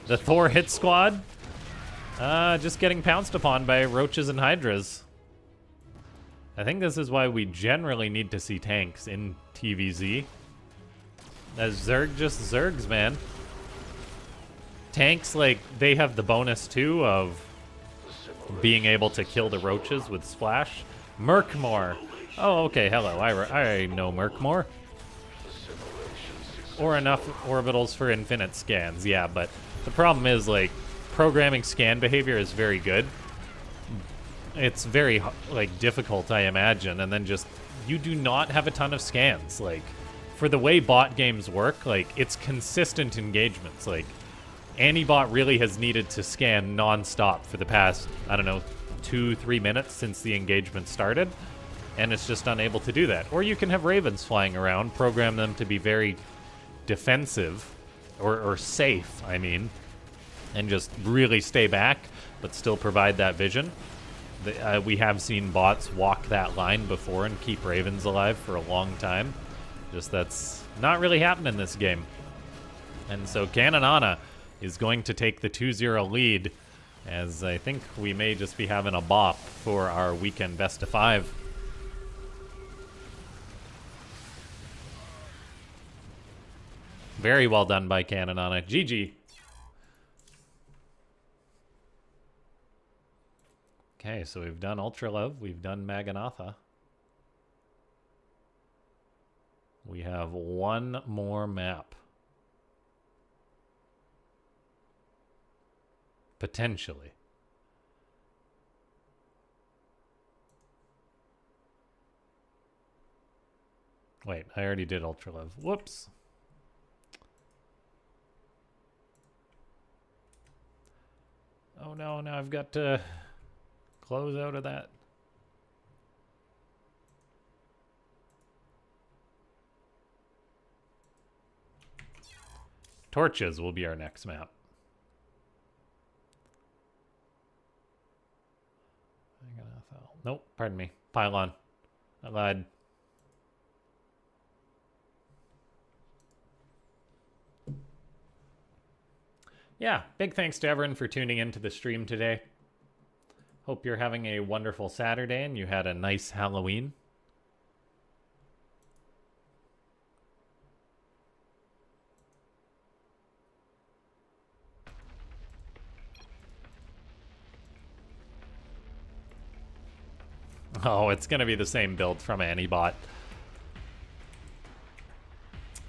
The Thor hit squad, just getting pounced upon by roaches and hydras. I think this is why we generally need to see tanks in TVZ. As Zerg just Zergs, man. Tanks, like, they have the bonus, too, of being able to kill the roaches with Splash. Merkmore. Oh, okay, hello. I know Merkmore. Or enough orbitals for infinite scans, yeah, but the problem is, like, programming scan behavior is very good. It's very, like, difficult, I imagine, and then just, you do not have a ton of scans. Like, for the way bot games work, like, it's consistent engagements. Like, ANIbot really has needed to scan non-stop for the past, I don't know, 2-3 minutes since the engagement started, and it's just unable to do that. Or you can have Ravens flying around, program them to be very defensive, or safe, I mean, and just really stay back, but still provide that vision. We have seen bots walk that line before and keep Ravens alive for a long time. Just that's not really happening in this game. And so Caninana is going to take the 2-0 lead, as I think we may just be having a bop for our weekend best of 5. Very well done by Caninana. GG. Okay, so we've done Ultra Love, we've done Maganatha. We have one more map. Potentially. Wait, I already did Ultra Love. Whoops. Oh no, now I've got to close out of that. Torches will be our next map. Nope, pardon me. Pylon. I lied. Yeah, big thanks to everyone for tuning into the stream today. Hope you're having a wonderful Saturday and you had a nice Halloween. Oh, it's going to be the same build from ANIbot.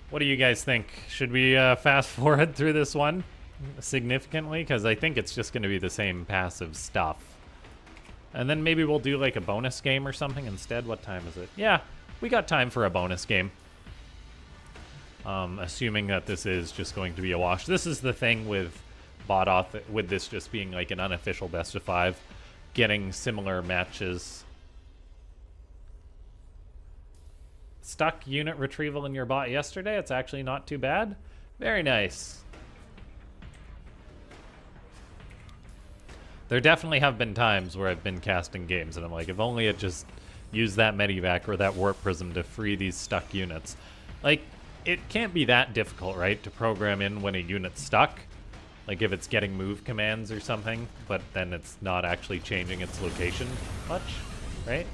What do you guys think? Should we fast forward through this one significantly? Because I think it's just going to be the same passive stuff. And then maybe we'll do like a bonus game or something instead. What time is it? Yeah, we got time for a bonus game. assuming that this is just going to be a wash. This is the thing with bot author, with this just being like an unofficial best of 5, getting similar matches. Stuck unit retrieval in your bot yesterday. It's actually not too bad. Very nice. There definitely have been times where I've been casting games and I'm like, if only it just used that medivac or that warp prism to free these stuck units. Like, it can't be that difficult, right, to program in when a unit's stuck. Like if it's getting move commands or something, but then it's not actually changing its location much, right?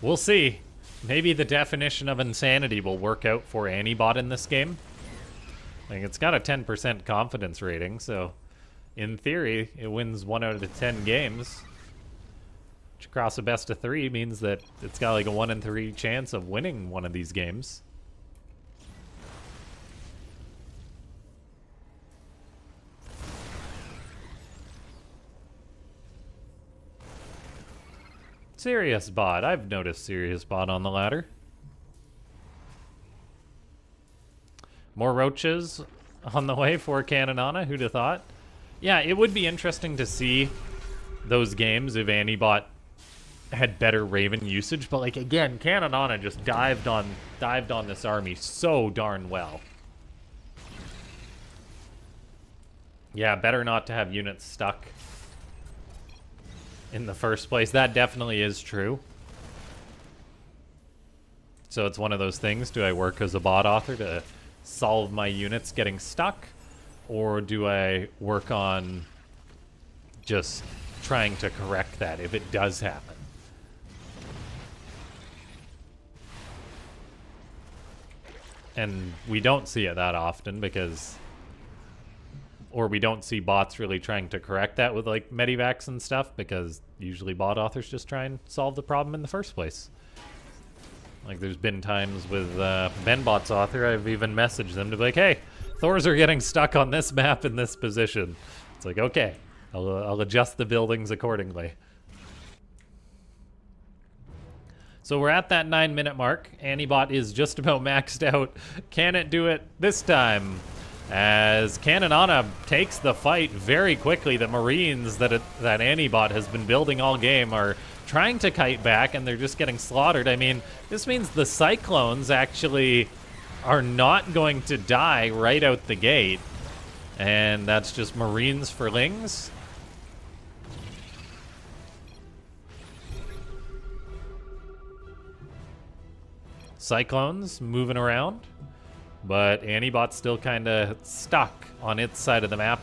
We'll see. Maybe the definition of insanity will work out for ANIbot in this game. Like, it's got a 10% confidence rating, so in theory, it wins 1 out of 10 games. Which across a best of 3 means that it's got like a 1 in 3 chance of winning one of these games. Serious bot. I've noticed serious bot on the ladder. More roaches on the way for Caninana. Who'd have thought? Yeah, it would be interesting to see those games if ANIbot had better Raven usage, but like again, Caninana just dived on this army so darn well. Yeah, better not to have units stuck in the first place. That definitely is true. So it's one of those things. Do I work as a bot author to solve my units getting stuck? Or do I work on just trying to correct that if it does happen? And we don't see it that often because... Or we don't see bots really trying to correct that with like medivacs and stuff because usually bot authors just try and solve the problem in the first place. Like there's been times with BenBot's author, I've even messaged them to be like, hey, Thors are getting stuck on this map in this position. It's like, okay, I'll adjust the buildings accordingly. So we're at that 9-minute mark. ANIbot is just about maxed out. Can it do it this time? As Caninana takes the fight very quickly. The Marines that ANIbot has been building all game are trying to kite back, and they're just getting slaughtered. I mean, this means the Cyclones actually are not going to die right out the gate. And that's just Marines for Lings. Cyclones moving around. But ANIbot's still kind of stuck on its side of the map.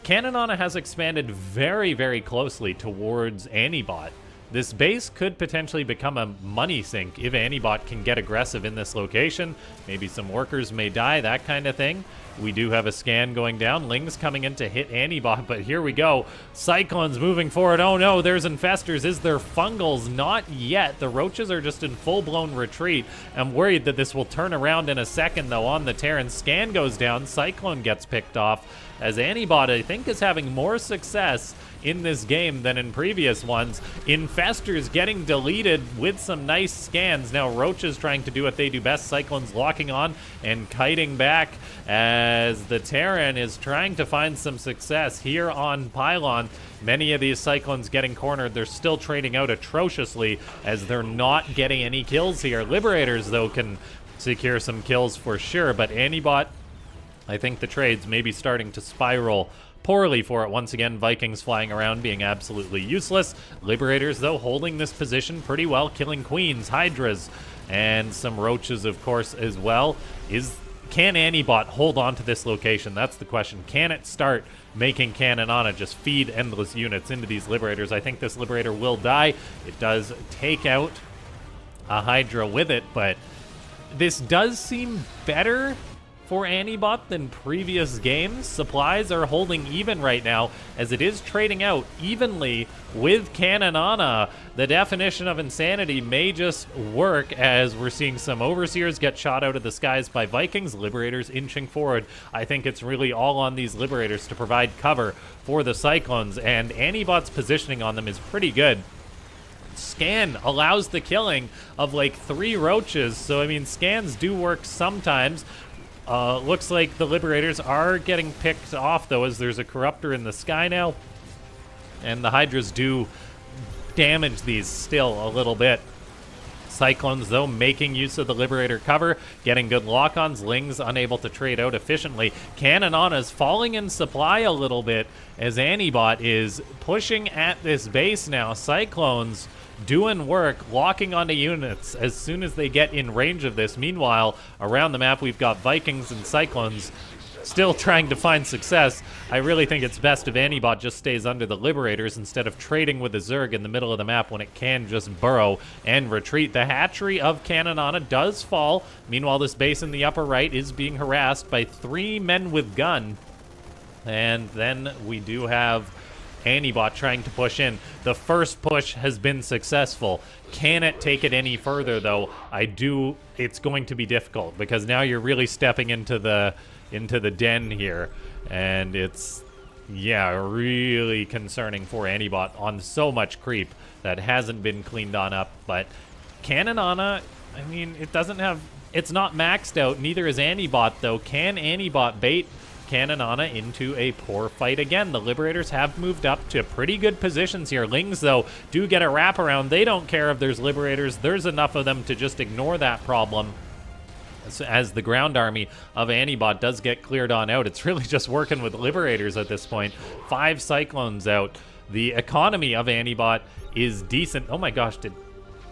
Caninana has expanded very, very closely towards ANIbot. This base could potentially become a money sink if ANIbot can get aggressive in this location. Maybe some workers may die, that kind of thing. We do have a scan going down. Ling's coming in to hit ANIbot, but here we go. Cyclones moving forward. Oh no, there's infestors. Is there fungals? Not yet. The roaches are just in full-blown retreat. I'm worried that this will turn around in a second, though, on the Terran. Scan goes down. Cyclone gets picked off, as ANIbot, I think, is having more success in this game than in previous ones. Infestors getting deleted with some nice scans. Now roaches trying to do what they do best. Cyclones locking on and kiting back as the Terran is trying to find some success here on Pylon. Many of these Cyclones getting cornered. They're still trading out atrociously as they're not getting any kills here. Liberators, though, can secure some kills for sure, but ANIbot, I think the trades may be starting to spiral poorly for it. Once again, Vikings flying around being absolutely useless. Liberators, though, holding this position pretty well, killing Queens, Hydras, and some Roaches, of course, as well. Can ANIbot hold on to this location? That's the question. Can it start making Caninana just feed endless units into these Liberators? I think this Liberator will die. It does take out a Hydra with it, but this does seem better for ANIbot than previous games. Supplies are holding even right now, as it is trading out evenly with Caninana. The definition of insanity may just work, as we're seeing some Overseers get shot out of the skies by Vikings, Liberators inching forward. I think it's really all on these Liberators to provide cover for the Cyclones, and ANIbot's positioning on them is pretty good. Scan allows the killing of like 3 roaches, so I mean, scans do work sometimes. Looks like the Liberators are getting picked off, though, as there's a Corruptor in the sky now. And the Hydras do damage these still a little bit. Cyclones, though, making use of the Liberator cover, getting good lock-ons. Ling's unable to trade out efficiently. Caninana's falling in supply a little bit, as ANIbot is pushing at this base now. Cyclones doing work, locking onto units as soon as they get in range of this. Meanwhile, around the map, we've got Vikings and Cyclones still trying to find success. I really think it's best if ANIbot just stays under the Liberators instead of trading with the Zerg in the middle of the map when it can just burrow and retreat. The hatchery of Caninana does fall. Meanwhile, this base in the upper right is being harassed by 3 men with gun. And then we do have ANIbot trying to push in. The first push has been successful. Can it take it any further, though? It's going to be difficult, because now you're really stepping into the den here, and it's, yeah, really concerning for ANIbot on so much creep that hasn't been cleaned on up. But Caninana, I mean, it's not maxed out, neither is ANIbot, though. Can ANIbot bait Caninana into a poor fight again? The Liberators have moved up to pretty good positions here. Lings, though, do get a wraparound. They don't care if there's Liberators. There's enough of them to just ignore that problem, as the ground army of ANIbot does get cleared on out. It's really just working with Liberators at this point. 5 Cyclones out. The economy of ANIbot is decent. Oh my gosh, did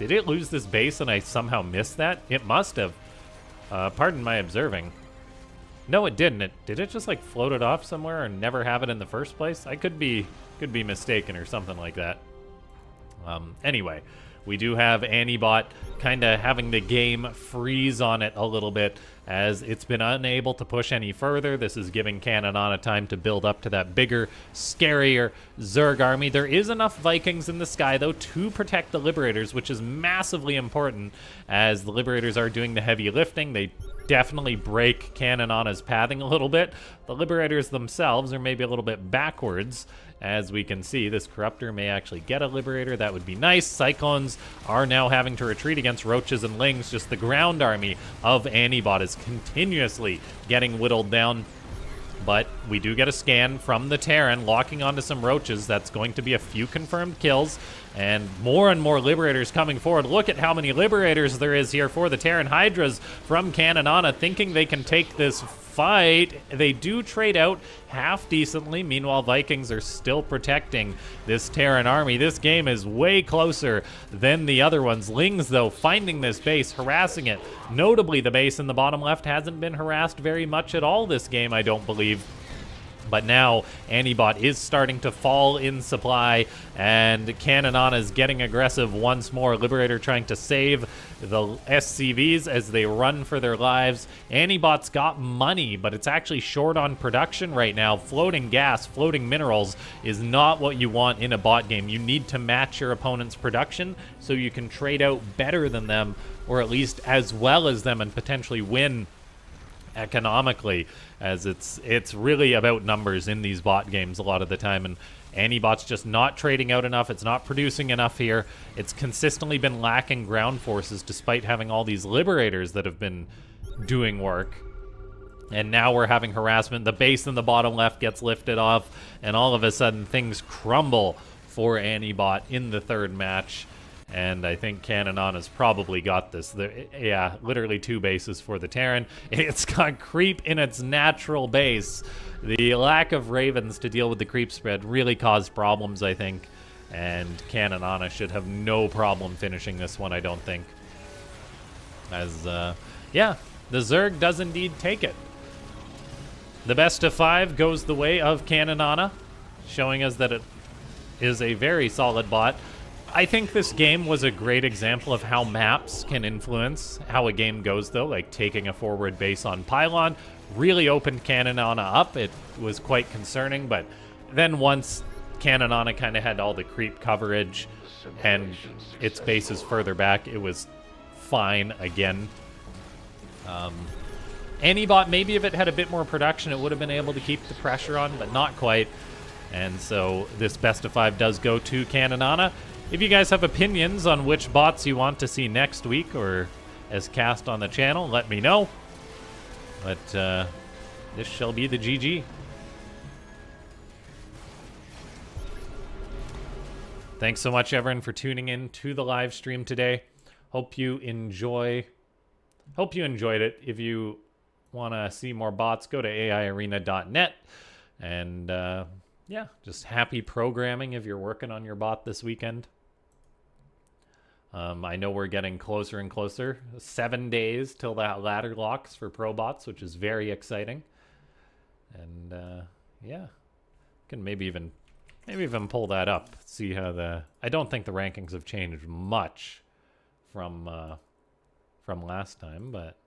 it lose this base and I somehow missed that? It must have. Pardon my observing. No, it didn't. Did it just like float it off somewhere and never have it in the first place? I could be mistaken or something like that. Anyway, we do have ANIbot kind of having the game freeze on it a little bit, as it's been unable to push any further. This is giving Caninana time to build up to that bigger, scarier Zerg army. There is enough Vikings in the sky, though, to protect the Liberators, which is massively important, as the Liberators are doing the heavy lifting. They definitely break Caninana's pathing a little bit. The Liberators themselves are maybe a little bit backwards. As we can see, this Corruptor may actually get a Liberator. That would be nice. Cyclones are now having to retreat against Roaches and Lings. Just the ground army of ANIbot is continuously getting whittled down. But we do get a scan from the Terran, locking onto some Roaches. That's going to be a few confirmed kills, and more Liberators coming forward. Look at how many Liberators there is here for the Terran. Hydras from Caninana thinking they can take this fight. They do trade out half decently. Meanwhile, Vikings are still protecting this Terran army. This game is way closer than the other ones. Lings, though, finding this base, harassing it. Notably, the base in the bottom left hasn't been harassed very much at all this game, I don't believe. But now ANIbot is starting to fall in supply, and Caninana is getting aggressive once more. Liberator trying to save the SCVs as they run for their lives. ANIbot's got money, but it's actually short on production right now. Floating gas, floating minerals is not what you want in a bot game. You need to match your opponent's production so you can trade out better than them, or at least as well as them, and potentially win economically, as it's really about numbers in these bot games a lot of the time, and ANIbot's just not trading out enough. It's not producing enough here. It's consistently been lacking ground forces despite having all these Liberators that have been doing work. And now we're having harassment. The base in the bottom left gets lifted off, and all of a sudden things crumble for ANIbot in the third match. And I think Caninana's probably got this. Yeah, literally 2 bases for the Terran. It's got creep in its natural base. The lack of Ravens to deal with the creep spread really caused problems, I think. And Caninana should have no problem finishing this one, I don't think. As, yeah, the Zerg does indeed take it. The best of 5 goes the way of Caninana, showing us that it is a very solid bot. I think this game was a great example of how maps can influence how a game goes, though, like taking a forward base on Pylon really opened Caninana up, it was quite concerning, but then once Caninana kind of had all the creep coverage and its bases further back, it was fine again. ANIbot, maybe if it had a bit more production, it would have been able to keep the pressure on, but not quite. And so this best of 5 does go to Caninana. If you guys have opinions on which bots you want to see next week or as cast on the channel, let me know. But this shall be the GG. Thanks so much, everyone, for tuning in to the live stream today. Hope you enjoyed it. If you want to see more bots, go to aiarena.net. And yeah, just happy programming if you're working on your bot this weekend. I know we're getting closer and closer. 7 days till that ladder locks for pro bots, which is very exciting. And yeah, can maybe even pull that up. See how I don't think the rankings have changed much from last time, but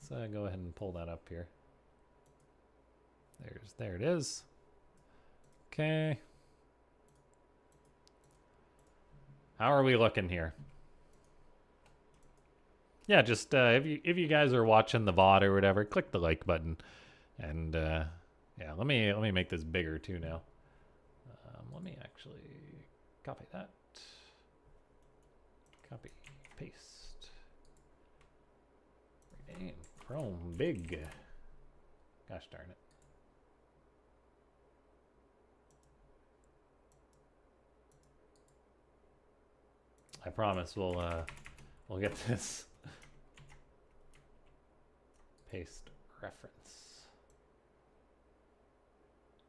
let's go ahead and pull that up here. There it is. Okay. How are we looking here? Yeah, just if you guys are watching the VOD or whatever, click the like button, and yeah, let me make this bigger too now. Let me actually copy that. Copy, paste. Rename Chrome big. Gosh darn it. I promise we'll get this. Paste reference.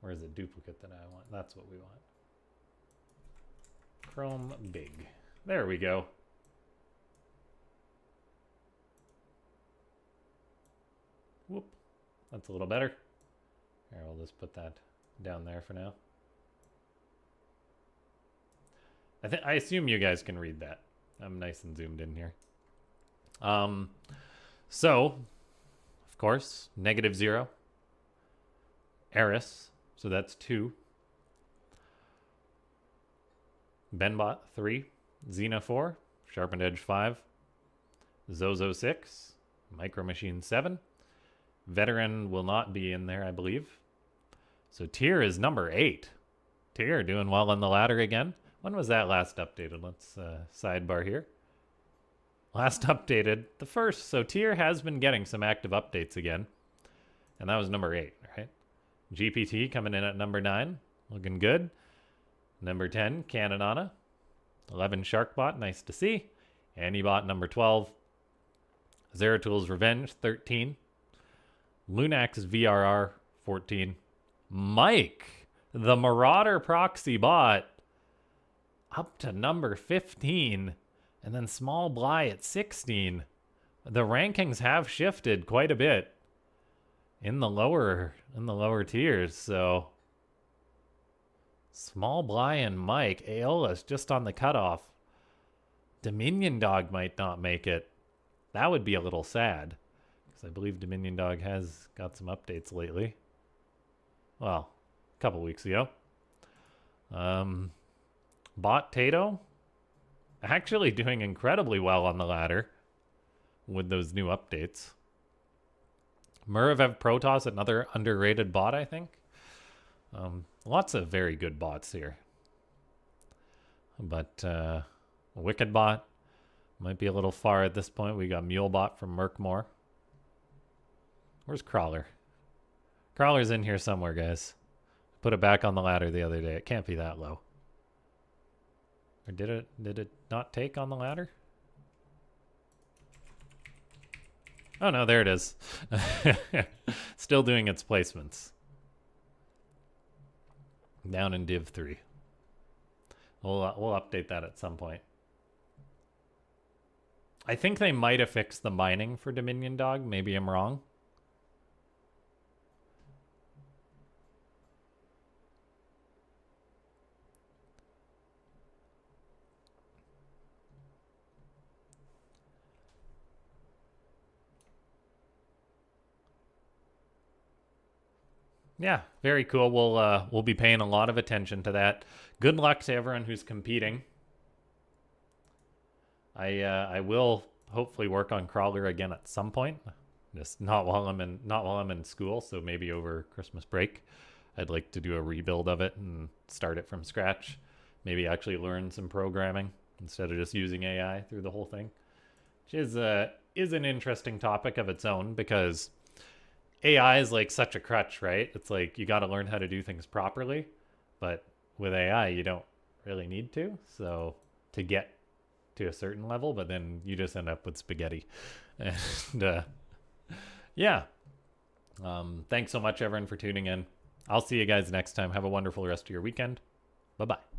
Where's the duplicate that I want? That's what we want. Chrome big. There we go. Whoop. That's a little better. Here, I'll just put that down there for now. I assume you guys can read that. I'm nice and zoomed in here. So, of course, -0. Eris, so that's 2. Benbot 3. Xena 4. Sharpened Edge 5. Zozo 6. Micro Machine 7. Veteran will not be in there, I believe. So Tyr is number 8. Tyr doing well on the ladder again. When was that last updated? Let's sidebar here. Last updated the 1st. So Tyr has been getting some active updates again. And that was number 8, right? GPT coming in at number 9. Looking good. Number 10, Caninana. 11, Sharkbot. Nice to see. ANIbot number 12. Zeratul Revenge, 13. Lunax VRR, 14. Mike, the Marauder proxy bot, up to number 15. And then Small Bly at 16. The rankings have shifted quite a bit in the lower tiers, so Small Bly and Mike, Aeola's just on the cutoff. Dominion Dog might not make it. That would be a little sad, because I believe Dominion Dog has got some updates lately. Well, a couple weeks ago. Bot Tato, actually doing incredibly well on the ladder with those new updates. Muravev Protoss, another underrated bot, I think. Lots of very good bots here. But Wicked Bot might be a little far at this point. We got Mulebot from Merkmore. Where's Crawler? Crawler's in here somewhere, guys. Put it back on the ladder the other day. It can't be that low. Or did it not take on the ladder? Oh no, there it is. Still doing its placements. Down in Div 3. We'll update that at some point. I think they might have fixed the mining for Dominion Dog. Maybe I'm wrong. Yeah, very cool. We'll be paying a lot of attention to that. Good luck to everyone who's competing. I will hopefully work on Crawler again at some point. Just not while I'm in school, so maybe over Christmas break. I'd like to do a rebuild of it and start it from scratch. Maybe actually learn some programming instead of just using AI through the whole thing. Which is an interesting topic of its own because AI is like such a crutch, right? It's like you got to learn how to do things properly, but with AI you don't really need to. So to get to a certain level, but then you just end up with spaghetti. And yeah. Thanks so much, everyone, for tuning in. I'll see you guys next time. Have a wonderful rest of your weekend. Bye bye.